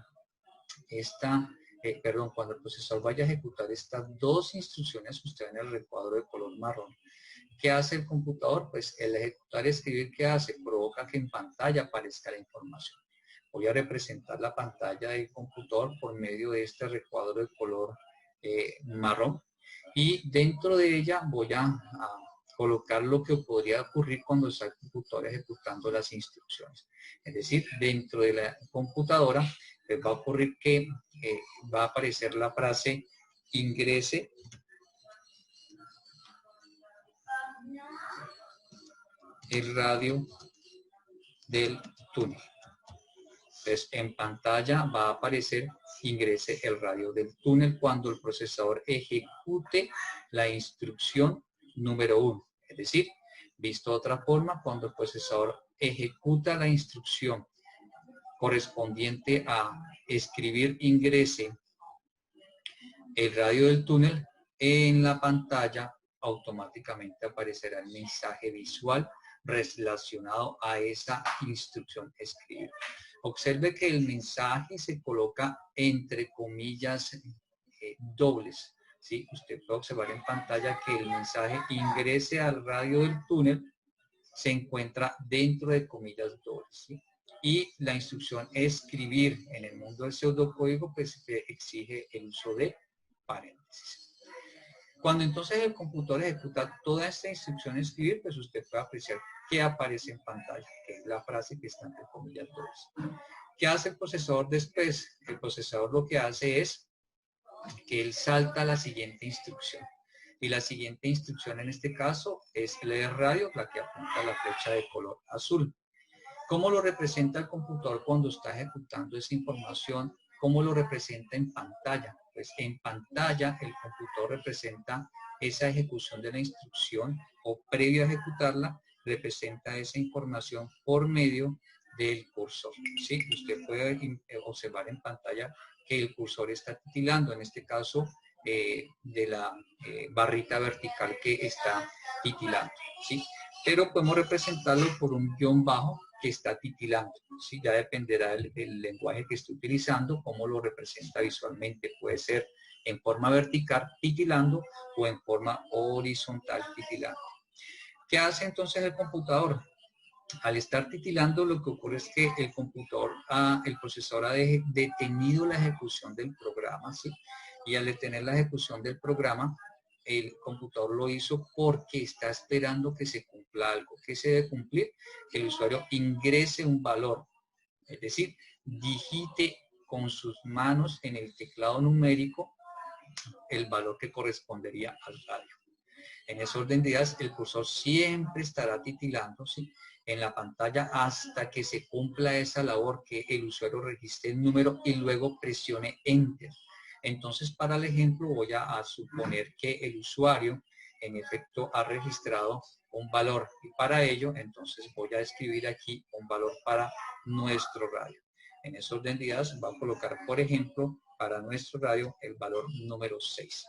cuando el procesador vaya a ejecutar estas dos instrucciones que usted ve en el recuadro de color marrón, ¿qué hace el computador? Pues el ejecutar escribir, ¿qué hace? Provoca que en pantalla aparezca la información. Voy a representar la pantalla del computador por medio de este recuadro de color marrón y dentro de ella voy a colocar lo que podría ocurrir cuando está el computador ejecutando las instrucciones. Es decir, dentro de la computadora pues va a ocurrir que va a aparecer la frase ingrese el radio del túnel. Entonces, en pantalla va a aparecer ingrese el radio del túnel cuando el procesador ejecute la instrucción número 1. Es decir, visto de otra forma, cuando el procesador ejecuta la instrucción correspondiente a escribir ingrese el radio del túnel, en la pantalla automáticamente aparecerá el mensaje visual relacionado a esa instrucción escribir. Observe que el mensaje se coloca entre comillas dobles, ¿sí? Usted puede observar en pantalla que el mensaje ingrese al radio del túnel se encuentra dentro de comillas dobles, ¿sí? Y la instrucción escribir en el mundo del pseudocódigo pues exige el uso de paréntesis. Cuando entonces el computador ejecuta toda esta instrucción escribir, pues usted puede apreciar qué aparece en pantalla, que es la frase que está entre comillas dobles. ¿Qué hace el procesador después? El procesador lo que hace es que él salta a la siguiente instrucción. Y la siguiente instrucción en este caso es leer radio, la que apunta a la flecha de color azul. ¿Cómo lo representa el computador cuando está ejecutando esa información? ¿Cómo lo representa en pantalla? Pues en pantalla el computador representa esa ejecución de la instrucción o previo a ejecutarla, representa esa información por medio del cursor. ¿Sí? Usted puede observar en pantalla que el cursor está titilando, en este caso de la barrita vertical que está titilando. ¿Sí? Pero podemos representarlo por un guión bajo que está titilando. ¿Sí? Ya dependerá del lenguaje que esté utilizando, cómo lo representa visualmente. Puede ser en forma vertical titilando o en forma horizontal titilando. ¿Qué hace entonces el computador? Al estar titilando, lo que ocurre es que el computador, el procesador ha detenido la ejecución del programa, ¿sí? Y al detener la ejecución del programa, el computador lo hizo porque está esperando que se cumpla algo. ¿Qué se debe cumplir? Que el usuario ingrese un valor, es decir, digite con sus manos en el teclado numérico el valor que correspondería al radio. En ese orden de ideas, el cursor siempre estará titilando, ¿sí?, en la pantalla hasta que se cumpla esa labor, que el usuario registre el número y luego presione Enter. Entonces, para el ejemplo, voy a suponer que el usuario, en efecto, ha registrado un valor. Y para ello, entonces, voy a escribir aquí un valor para nuestro radio. En ese orden de ideas, voy a colocar, por ejemplo, para nuestro radio, el valor número 6.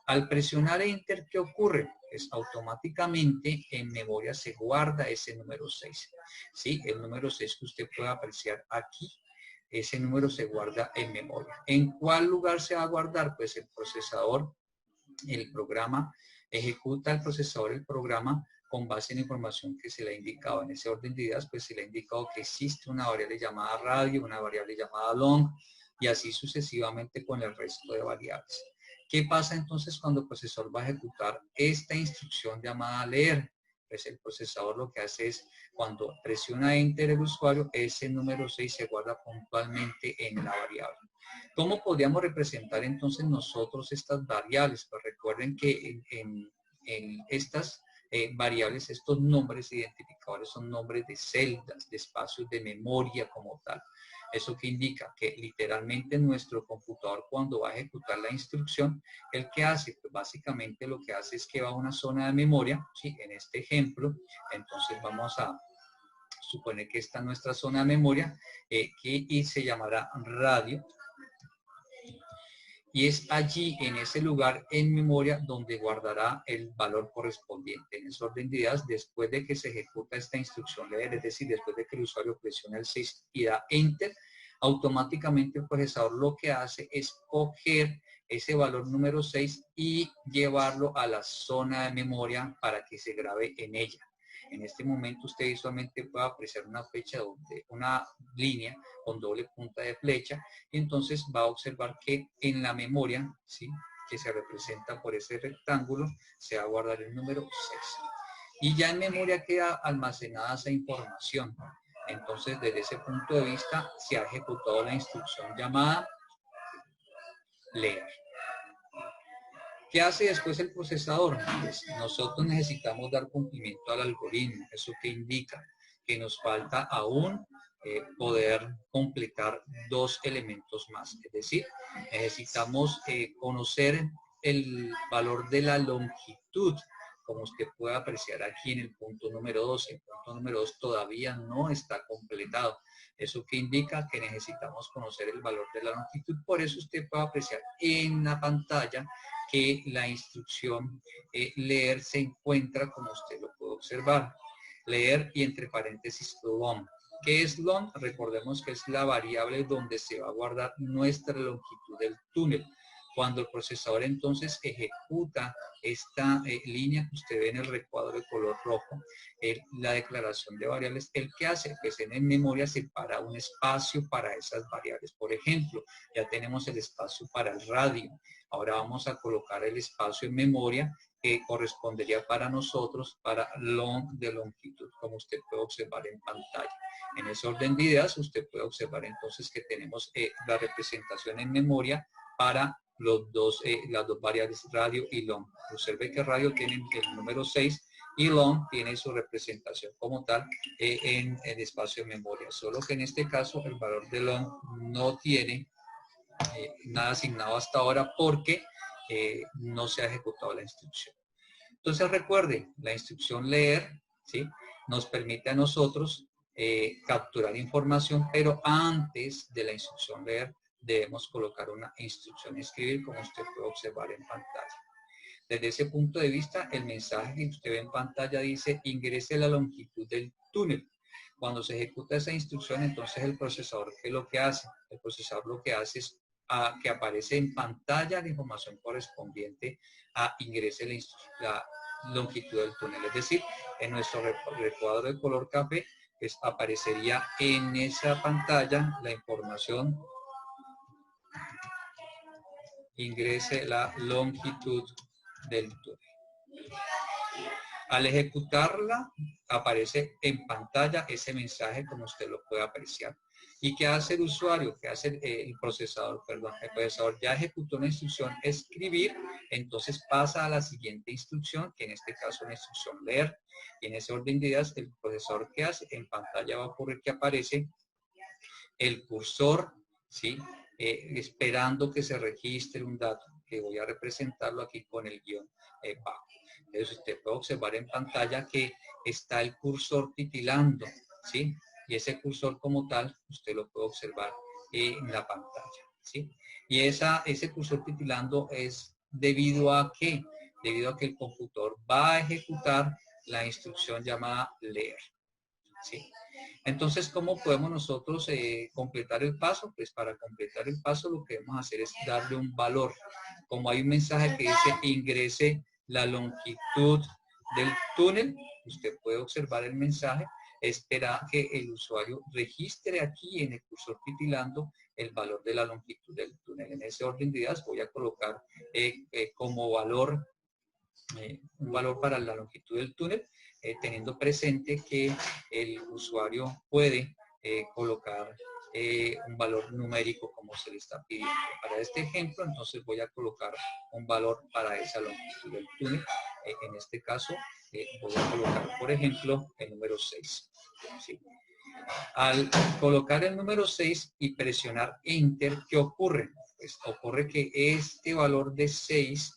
Al presionar Enter, ¿qué ocurre? Pues automáticamente en memoria se guarda ese número 6. ¿Sí? El número 6 que usted puede apreciar aquí, ese número se guarda en memoria. ¿En cuál lugar se va a guardar? Pues el procesador, el programa, ejecuta el procesador el programa con base en la información que se le ha indicado. En ese orden de ideas, pues se le ha indicado que existe una variable llamada radio, una variable llamada long, y así sucesivamente con el resto de variables. ¿Qué pasa entonces cuando el procesador va a ejecutar esta instrucción llamada leer? Pues el procesador lo que hace es, cuando presiona Enter el usuario, ese número 6 se guarda puntualmente en la variable. ¿Cómo podríamos representar entonces nosotros estas variables? Pues recuerden que en estas variables, estos nombres identificadores son nombres de celdas, de espacios de memoria como tal. ¿Eso qué indica? Que literalmente nuestro computador, cuando va a ejecutar la instrucción, ¿el qué hace? Pues básicamente lo que hace es que va a una zona de memoria, ¿sí? En este ejemplo, entonces vamos a suponer que esta es nuestra zona de memoria, que se llamará radio. Y es allí, en ese lugar en memoria, donde guardará el valor correspondiente. En ese orden de ideas, después de que se ejecuta esta instrucción leer, es decir, después de que el usuario presiona el 6 y da Enter, automáticamente el procesador lo que hace es coger ese valor número 6 y llevarlo a la zona de memoria para que se grabe en ella. En este momento usted visualmente puede apreciar una flecha, una línea con doble punta de flecha, y entonces va a observar que en la memoria, ¿sí?, que se representa por ese rectángulo, se va a guardar el número 6. Y ya en memoria queda almacenada esa información. Entonces, desde ese punto de vista, se ha ejecutado la instrucción llamada leer. ¿Qué hace después el procesador? Pues nosotros necesitamos dar cumplimiento al algoritmo. ¿Eso qué indica? Que nos falta aún poder completar dos elementos más. Es decir, necesitamos conocer el valor de la longitud, como usted puede apreciar aquí en el punto número 2. El punto número 2 todavía no está completado. ¿Eso qué indica? Que necesitamos conocer el valor de la longitud. Por eso usted puede apreciar en la pantalla que la instrucción leer se encuentra, como usted lo puede observar, leer y entre paréntesis long. ¿Qué es long? Recordemos que es la variable donde se va a guardar nuestra longitud del túnel. Cuando el procesador entonces ejecuta esta línea que usted ve en el recuadro de color rojo, la declaración de variables, ¿el qué hace? Pues en memoria separa un espacio para esas variables. Por ejemplo, ya tenemos el espacio para el radio. Ahora vamos a colocar el espacio en memoria que correspondería para nosotros para long de longitud, como usted puede observar en pantalla. En ese orden de ideas, usted puede observar entonces que tenemos la representación en memoria para las dos variables radio y long. Observe que radio tiene el número 6 y long tiene su representación como tal en el espacio de memoria. Solo que en este caso el valor de long no tiene nada asignado hasta ahora porque no se ha ejecutado la instrucción. Entonces recuerde, la instrucción leer, ¿sí?, nos permite a nosotros capturar información, pero antes de la instrucción leer debemos colocar una instrucción escribir, como usted puede observar en pantalla. Desde ese punto de vista, el mensaje que usted ve en pantalla dice ingrese la longitud del túnel. Cuando se ejecuta esa instrucción, entonces el procesador, ¿qué es lo que hace? El procesador lo que hace es que aparece en pantalla la información correspondiente a ingrese la longitud del túnel. Es decir, en nuestro recuadro de color café, pues aparecería en esa pantalla la información ingrese la longitud del túnel. Al ejecutarla, aparece en pantalla ese mensaje como usted lo puede apreciar. ¿Y qué hace el usuario? ¿Qué hace el procesador? Perdón, el procesador ya ejecutó una instrucción escribir, entonces pasa a la siguiente instrucción, que en este caso es la instrucción leer. Y en ese orden de ideas, el procesador que hace, en pantalla va a ocurrir que aparece el cursor, ¿sí?, esperando que se registre un dato, que voy a representarlo aquí con el guión bajo. Entonces usted puede observar en pantalla que está el cursor titilando, ¿sí? Y ese cursor como tal, usted lo puede observar en la pantalla, ¿sí? Y ese cursor titilando es debido a que el computador va a ejecutar la instrucción llamada leer, ¿sí? Entonces, ¿cómo podemos nosotros completar el paso? Pues para completar el paso lo que debemos hacer es darle un valor. Como hay un mensaje que dice ingrese la longitud del túnel, usted puede observar el mensaje, espera que el usuario registre aquí en el cursor titilando el valor de la longitud del túnel. En ese orden de ideas voy a colocar como valor un valor para la longitud del túnel, teniendo presente que el usuario puede colocar un valor numérico como se le está pidiendo. Para este ejemplo, entonces voy a colocar un valor para esa longitud del túnel. En este caso, voy a colocar, por ejemplo, el número 6. ¿Sí? Al colocar el número 6 y presionar Enter, ¿qué ocurre? Pues ocurre que este valor de 6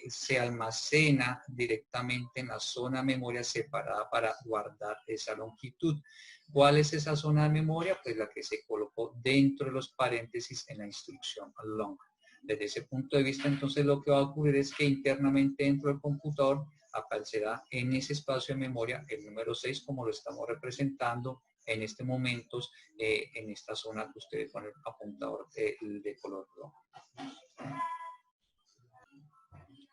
se almacena directamente en la zona de memoria separada para guardar esa longitud. ¿Cuál es esa zona de memoria? Pues la que se colocó dentro de los paréntesis en la instrucción long. Desde ese punto de vista, entonces lo que va a ocurrir es que internamente dentro del computador aparecerá en ese espacio de memoria el número 6 como lo estamos representando en este momento en esta zona que ustedes con el apuntador de color rojo.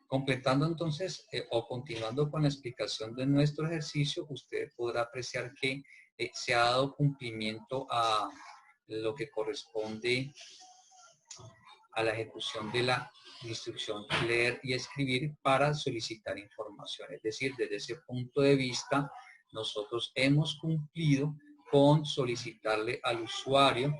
Completando entonces o continuando con la explicación de nuestro ejercicio, usted podrá apreciar que se ha dado cumplimiento a lo que corresponde a la ejecución de la instrucción leer y escribir para solicitar información. Es decir, desde ese punto de vista, nosotros hemos cumplido con solicitarle al usuario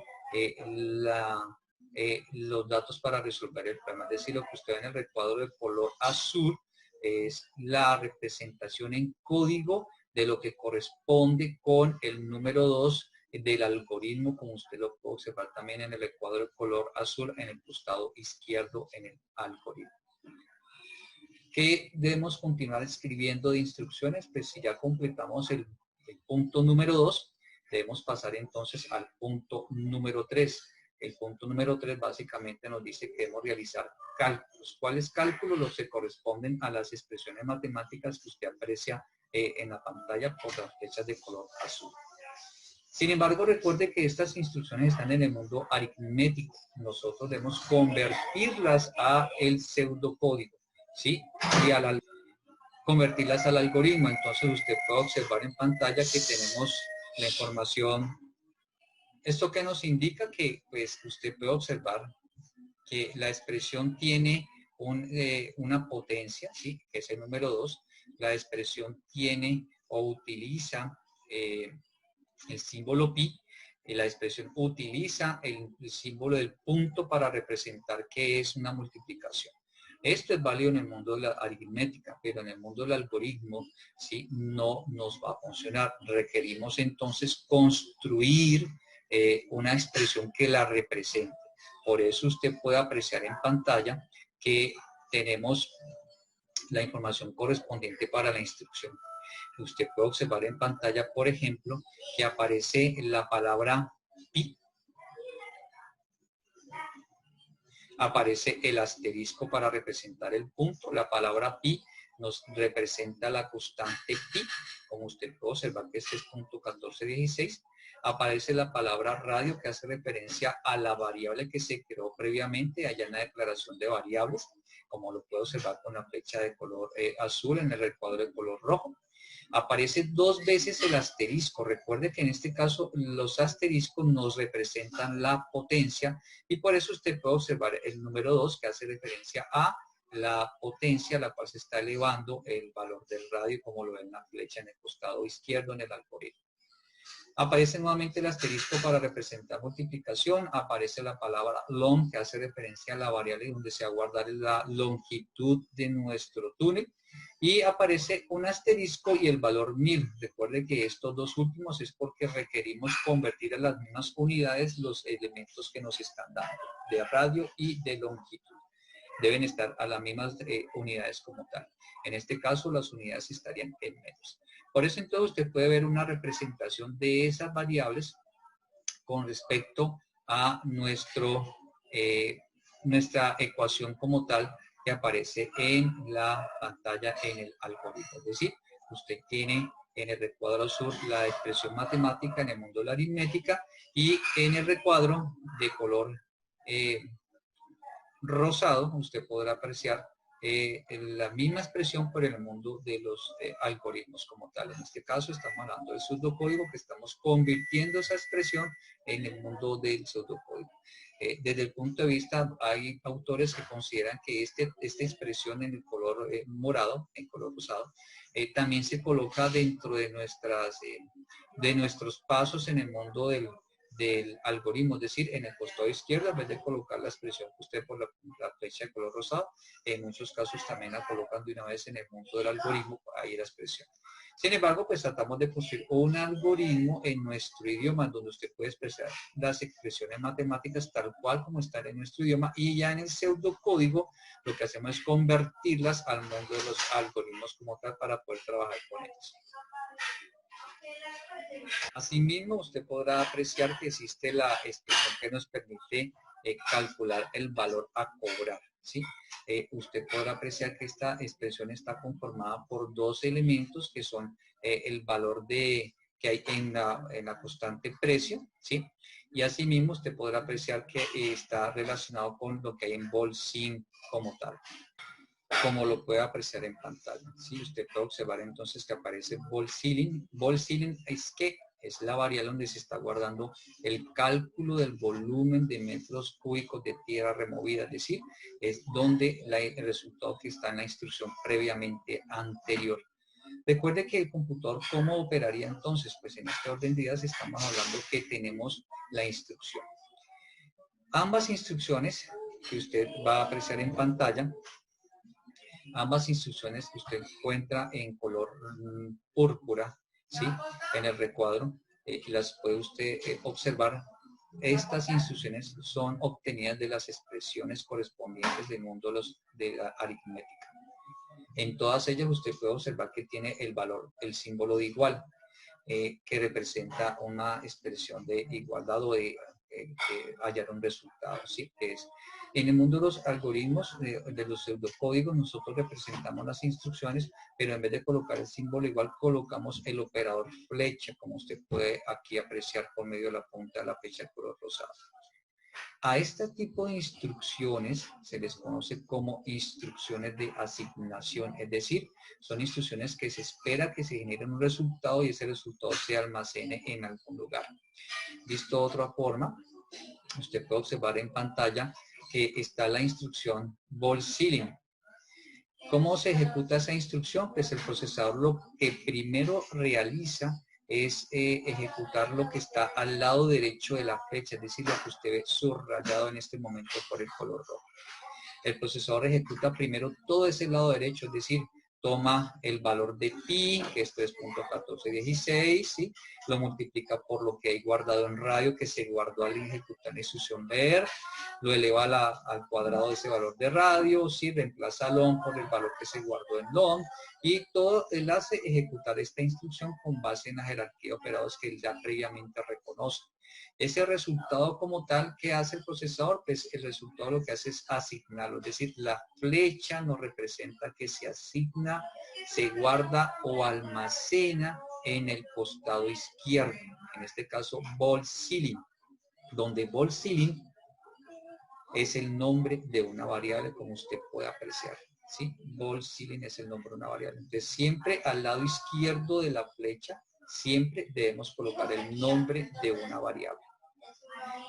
los datos para resolver el problema. Es decir, lo que usted ve en el recuadro de color azul es la representación en código de lo que corresponde con el número 2 del algoritmo, como usted lo puede observar también en el recuadro de color azul en el costado izquierdo en el algoritmo. ¿Qué debemos continuar escribiendo de instrucciones? Pues si ya completamos el punto número 2, debemos pasar entonces al punto número 3. El punto número 3 básicamente nos dice que debemos realizar cálculos. ¿Cuáles cálculos? Los que corresponden a las expresiones matemáticas que usted aprecia en la pantalla por las flechas de color azul. Sin embargo, recuerde que estas instrucciones están en el mundo aritmético. Nosotros debemos convertirlas a el pseudocódigo, ¿sí? Y convertirlas al algoritmo. Entonces usted puede observar en pantalla que tenemos la información. Esto que nos indica que pues usted puede observar que la expresión tiene una potencia, ¿sí? Que es el número 2. La expresión tiene o utiliza el símbolo pi. La expresión utiliza el símbolo del punto para representar que es una multiplicación. Esto es válido en el mundo de la aritmética, pero en el mundo del algoritmo, ¿sí? No nos va a funcionar. Requerimos entonces construir una expresión que la represente. Por eso usted puede apreciar en pantalla que tenemos la información correspondiente para la instrucción. Usted puede observar en pantalla, por ejemplo, que aparece la palabra pi. Aparece el asterisco para representar el punto. La palabra pi nos representa la constante pi, como usted puede observar que este es punto 1416. Aparece la palabra radio, que hace referencia a la variable que se creó previamente allá en la declaración de variables, como lo puede observar con la flecha de color azul en el recuadro de color rojo. Aparece 2 veces el asterisco. Recuerde que en este caso los asteriscos nos representan la potencia y por eso usted puede observar el número 2 que hace referencia a la potencia a la cual se está elevando el valor del radio, como lo ven en la flecha en el costado izquierdo en el algoritmo. Aparece nuevamente el asterisco para representar multiplicación. Aparece la palabra long, que hace referencia a la variable donde se va a guardar la longitud de nuestro túnel. Y aparece un asterisco y el valor 1000. Recuerde que estos dos últimos es porque requerimos convertir a las mismas unidades los elementos que nos están dando, de radio y de longitud. Deben estar a las mismas unidades como tal. En este caso, las unidades estarían en metros. Por eso, entonces, usted puede ver una representación de esas variables con respecto a nuestra ecuación como tal que aparece en la pantalla en el algoritmo. Es decir, usted tiene en el recuadro azul la expresión matemática en el mundo de la aritmética y en el recuadro de color rosado usted podrá apreciar la misma expresión pero en el mundo de los algoritmos como tal. En este caso estamos hablando del pseudocódigo, que estamos convirtiendo esa expresión en el mundo del pseudocódigo. Desde el punto de vista, hay autores que consideran que esta expresión en el color morado, en color rosado, también se coloca dentro de nuestros pasos en el mundo del algoritmo, es decir, en el costado izquierdo, en vez de colocar la expresión que usted por la flecha de color rosado, en muchos casos también la colocan de una vez en el mundo del algoritmo, ahí la expresión. Sin embargo, pues tratamos de construir un algoritmo en nuestro idioma donde usted puede expresar las expresiones matemáticas tal cual como están en nuestro idioma, y ya en el pseudocódigo lo que hacemos es convertirlas al mundo de los algoritmos como tal para poder trabajar con ellos. Asimismo, usted podrá apreciar que existe la expresión que nos permite calcular el valor a cobrar, ¿sí? Usted podrá apreciar que esta expresión está conformada por 2 elementos que son el valor que hay en la constante precio, ¿sí? Y asimismo usted podrá apreciar que está relacionado con lo que hay en Vol-Sim como tal, como lo puede apreciar en pantalla. ¿Sí? Usted puede observar entonces que aparece Vol-Ceiling. Vol-Ceiling es la variable donde se está guardando el cálculo del volumen de metros cúbicos de tierra removida, es decir, es donde el resultado que está en la instrucción previamente anterior. Recuerde que el computador, ¿cómo operaría entonces? Pues en este orden de ideas estamos hablando que tenemos la instrucción. Ambas instrucciones que usted va a apreciar en pantalla, ambas instrucciones que usted encuentra en color púrpura, ¿sí? En el recuadro, las puede usted observar. Estas instrucciones son obtenidas de las expresiones correspondientes del mundo de la aritmética. En todas ellas usted puede observar que tiene el valor, el símbolo de igual, que representa una expresión de igualdad o de hallar un resultado, ¿sí? En el mundo de los algoritmos, de los pseudocódigos, nosotros representamos las instrucciones, pero en vez de colocar el símbolo igual, colocamos el operador flecha, como usted puede aquí apreciar por medio de la punta de la flecha de color rosado. A este tipo de instrucciones se les conoce como instrucciones de asignación, es decir, son instrucciones que se espera que se genere un resultado y ese resultado se almacene en algún lugar. Visto de otra forma, usted puede observar en pantalla está la instrucción ball ceiling. ¿Cómo se ejecuta esa instrucción? Pues el procesador lo que primero realiza es ejecutar lo que está al lado derecho de la flecha, es decir, lo que usted ve subrayado en este momento por el color rojo. El procesador ejecuta primero todo ese lado derecho, es decir, toma el valor de pi, que es 3.1416, ¿sí? Lo multiplica por lo que hay guardado en radio, que se guardó al ejecutar la instrucción leer, lo eleva al cuadrado de ese valor de radio, ¿sí? Reemplaza long por el valor que se guardó en long, y todo él hace ejecutar esta instrucción con base en la jerarquía de operados que él ya previamente reconoce. Ese resultado como tal, ¿qué hace el procesador? Pues el resultado lo que hace es asignarlo, es decir, la flecha nos representa que se asigna, se guarda o almacena en el costado izquierdo, en este caso ball ceiling, donde ball ceiling es el nombre de una variable, como usted puede apreciar, ¿sí? Ball ceiling es el nombre de una variable. Entonces siempre al lado izquierdo de la flecha, siempre debemos colocar el nombre de una variable.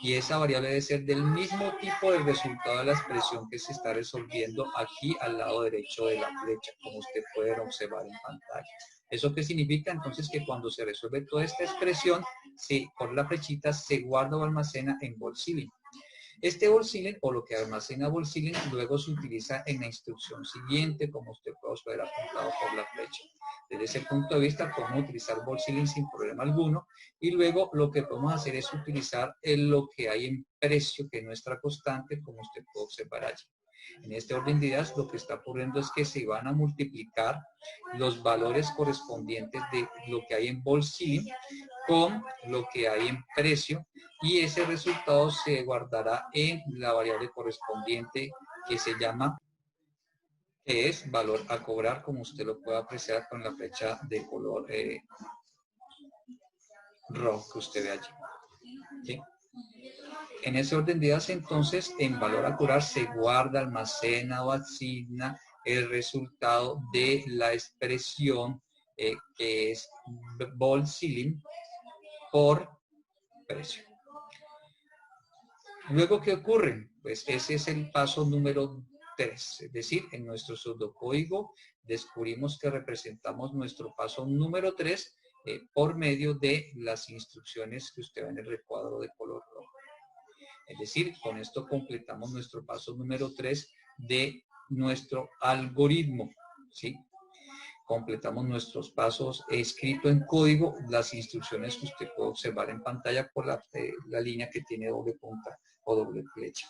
Y esa variable debe ser del mismo tipo del resultado de la expresión que se está resolviendo aquí al lado derecho de la flecha, como usted puede observar en pantalla. ¿Eso qué significa? Entonces que cuando se resuelve toda esta expresión, por la flechita se guarda o almacena en ball ceiling. Este ball ceiling, o lo que almacena ball ceiling, luego se utiliza en la instrucción siguiente, como usted puede ver apuntado por la flecha. Desde ese punto de vista podemos utilizar ball ceiling sin problema alguno, y luego lo que podemos hacer es utilizar lo que hay en precio, que es nuestra constante, como usted puede observar allí. En este orden de ideas lo que está ocurriendo es que se van a multiplicar los valores correspondientes de lo que hay en ball ceiling con lo que hay en precio, y ese resultado se guardará en la variable correspondiente que se llama, que es valor a cobrar, como usted lo puede apreciar con la flecha de color rojo que usted ve allí. ¿Sí? En ese orden de ideas, entonces, en valor a cobrar se guarda, almacena o asigna el resultado de la expresión que es ball ceiling por precio. Luego, ¿qué ocurre? Pues ese es el paso número 3, es decir, en nuestro pseudocódigo descubrimos que representamos nuestro paso número 3 por medio de las instrucciones que usted ve en el recuadro de color rojo. Es decir, con esto completamos nuestro paso número 3 de nuestro algoritmo, ¿sí? Completamos nuestros pasos escrito en código, las instrucciones que usted puede observar en pantalla por la línea que tiene doble punta o doble flecha.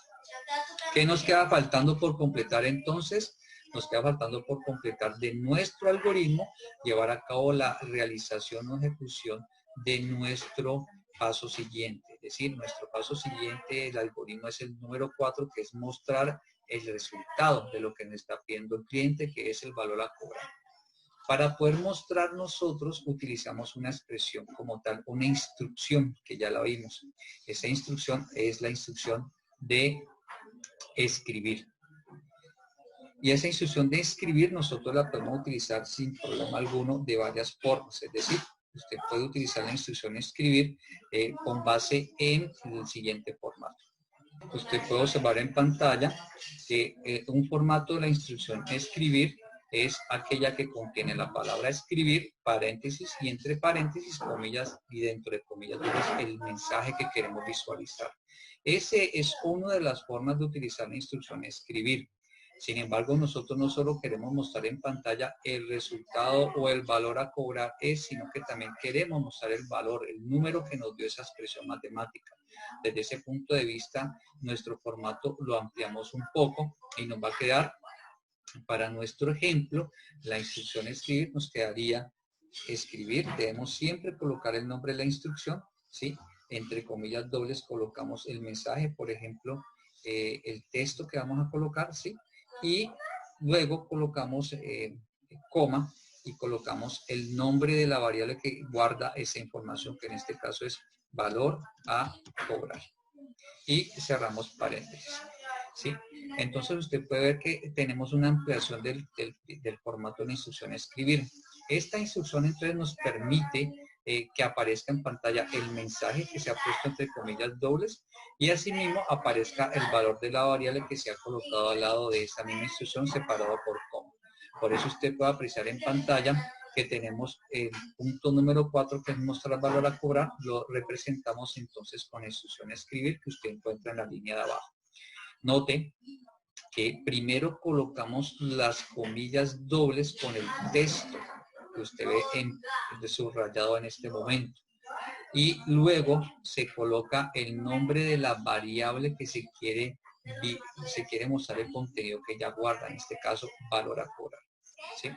¿Qué nos queda faltando por completar entonces? Nos queda faltando por completar de nuestro algoritmo, llevar a cabo la realización o ejecución de nuestro paso siguiente. Es decir, nuestro paso siguiente, el algoritmo es el número 4, que es mostrar el resultado de lo que nos está pidiendo el cliente, que es el valor a cobrar. Para poder mostrar nosotros utilizamos una expresión como tal, una instrucción que ya la vimos. Esa instrucción es la instrucción de escribir. Y esa instrucción de escribir nosotros la podemos utilizar sin problema alguno de varias formas. Es decir, usted puede utilizar la instrucción escribir con base en el siguiente formato. Usted puede observar en pantalla que un formato de la instrucción escribir es aquella que contiene la palabra escribir, paréntesis, y entre paréntesis, comillas, y dentro de comillas, el mensaje que queremos visualizar. Ese es una de las formas de utilizar la instrucción escribir. Sin embargo, nosotros no solo queremos mostrar en pantalla el resultado o el valor a cobrar, sino que también queremos mostrar el valor, el número que nos dio esa expresión matemática. Desde ese punto de vista, nuestro formato lo ampliamos un poco y nos va a quedar, para nuestro ejemplo, la instrucción escribir nos quedaría escribir. Debemos siempre colocar el nombre de la instrucción, ¿sí? Entre comillas dobles colocamos el mensaje, por ejemplo, el texto que vamos a colocar, ¿sí? Y luego colocamos coma y colocamos el nombre de la variable que guarda esa información, que en este caso es valor a cobrar. Y cerramos paréntesis, ¿sí? Entonces usted puede ver que tenemos una ampliación del formato de la instrucción escribir. Esta instrucción entonces nos permite que aparezca en pantalla el mensaje que se ha puesto entre comillas dobles y asimismo aparezca el valor de la variable que se ha colocado al lado de esta misma instrucción separado por coma. Por eso usted puede apreciar en pantalla que tenemos el punto número 4, que es mostrar valor a cobrar, lo representamos entonces con la instrucción escribir que usted encuentra en la línea de abajo. Note que primero colocamos las comillas dobles con el texto que usted ve subrayado en este momento. Y luego se coloca el nombre de la variable que se quiere mostrar el contenido que ella guarda, en este caso valor a cobrar. ¿Sí?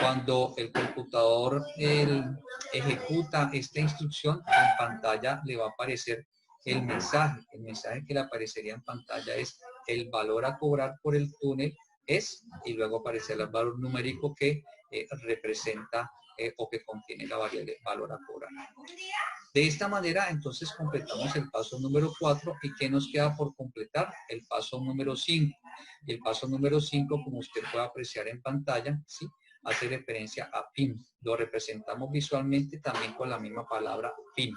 Cuando el computador ejecuta esta instrucción, en pantalla le va a aparecer el mensaje. El mensaje que le aparecería en pantalla es el valor a cobrar por el túnel es, y luego aparecerá el valor numérico que representa o que contiene la variable valor a cobrar. De esta manera, entonces, completamos el paso número 4 y ¿qué nos queda por completar? El paso número 5. Y el paso número 5, como usted puede apreciar en pantalla, ¿sí?, hace referencia a PIN. Lo representamos visualmente también con la misma palabra PIN.